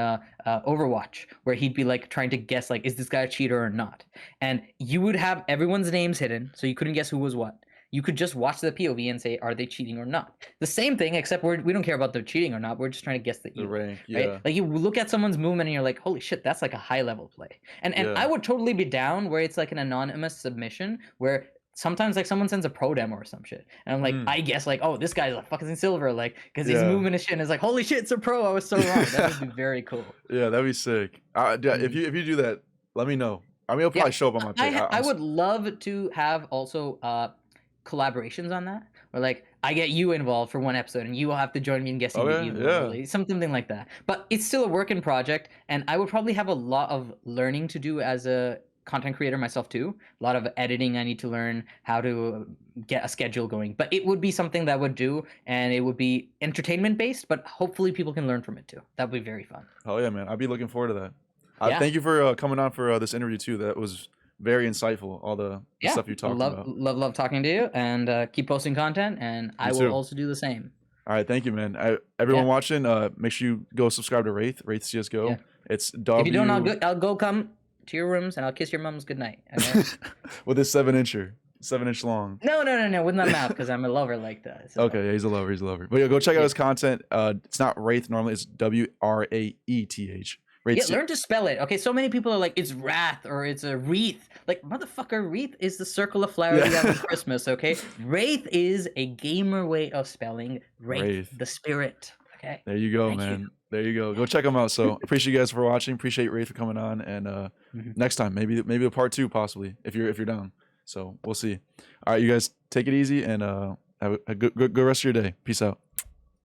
Overwatch, where he'd be like trying to guess like, is this guy a cheater or not? And you would have everyone's names hidden, so you couldn't guess who was what. You could just watch the POV and say, are they cheating or not? The same thing, except we don't care about them cheating or not. We're just trying to guess the elo, rank, right? Like you look at someone's movement and you're like, holy shit, that's like a high level play. And I would totally be down where it's like an anonymous submission where sometimes like someone sends a pro demo or some shit, and I'm like, I guess like, oh, this guy's a fucking silver, like, because his movement is shit, and it's like, holy shit, it's a pro. I was so wrong. That would be very cool. Yeah, that'd be sick. If you do that, let me know. I mean, it'll probably show up on my page. I would love to have also collaborations on that, where like I get you involved for one episode and you will have to join me in guessing the elo, something like that. But it's still a working project, and I would probably have a lot of learning to do as a content creator myself too. A lot of editing I need to learn, how to get a schedule going, but it would be something that I would do, and it would be entertainment based, but hopefully people can learn from it too. That would be very fun. Oh yeah, man, I'd be looking forward to that. Thank you for coming on for this interview too. That was very insightful, all the stuff you talked about. Love talking to you, and keep posting content, and I will also do the same. All right, thank you, man. Everyone watching, make sure you go subscribe to Wraeth CSGO. Yeah. It's If you don't, I'll go come to your rooms and I'll kiss your mom's goodnight. Okay? With this 7-inch long. No, with my mouth, because I'm a lover like that. So. Okay, yeah, he's a lover. But yeah, go check out his content. It's not Wraeth normally, it's WRAETH. Learn to spell it. Okay, so many people are like, it's Wrath or it's a Wreath. Like, motherfucker, Wreath is the circle of flowers you have on Christmas, okay? Wraith is a gamer way of spelling Wraith. The spirit. Okay. There you go, man. There you go. Go check them out. So appreciate you guys for watching. Appreciate Wraith for coming on. And next time, maybe a part 2 possibly, if you're down. So we'll see. All right, you guys take it easy and have a good rest of your day. Peace out.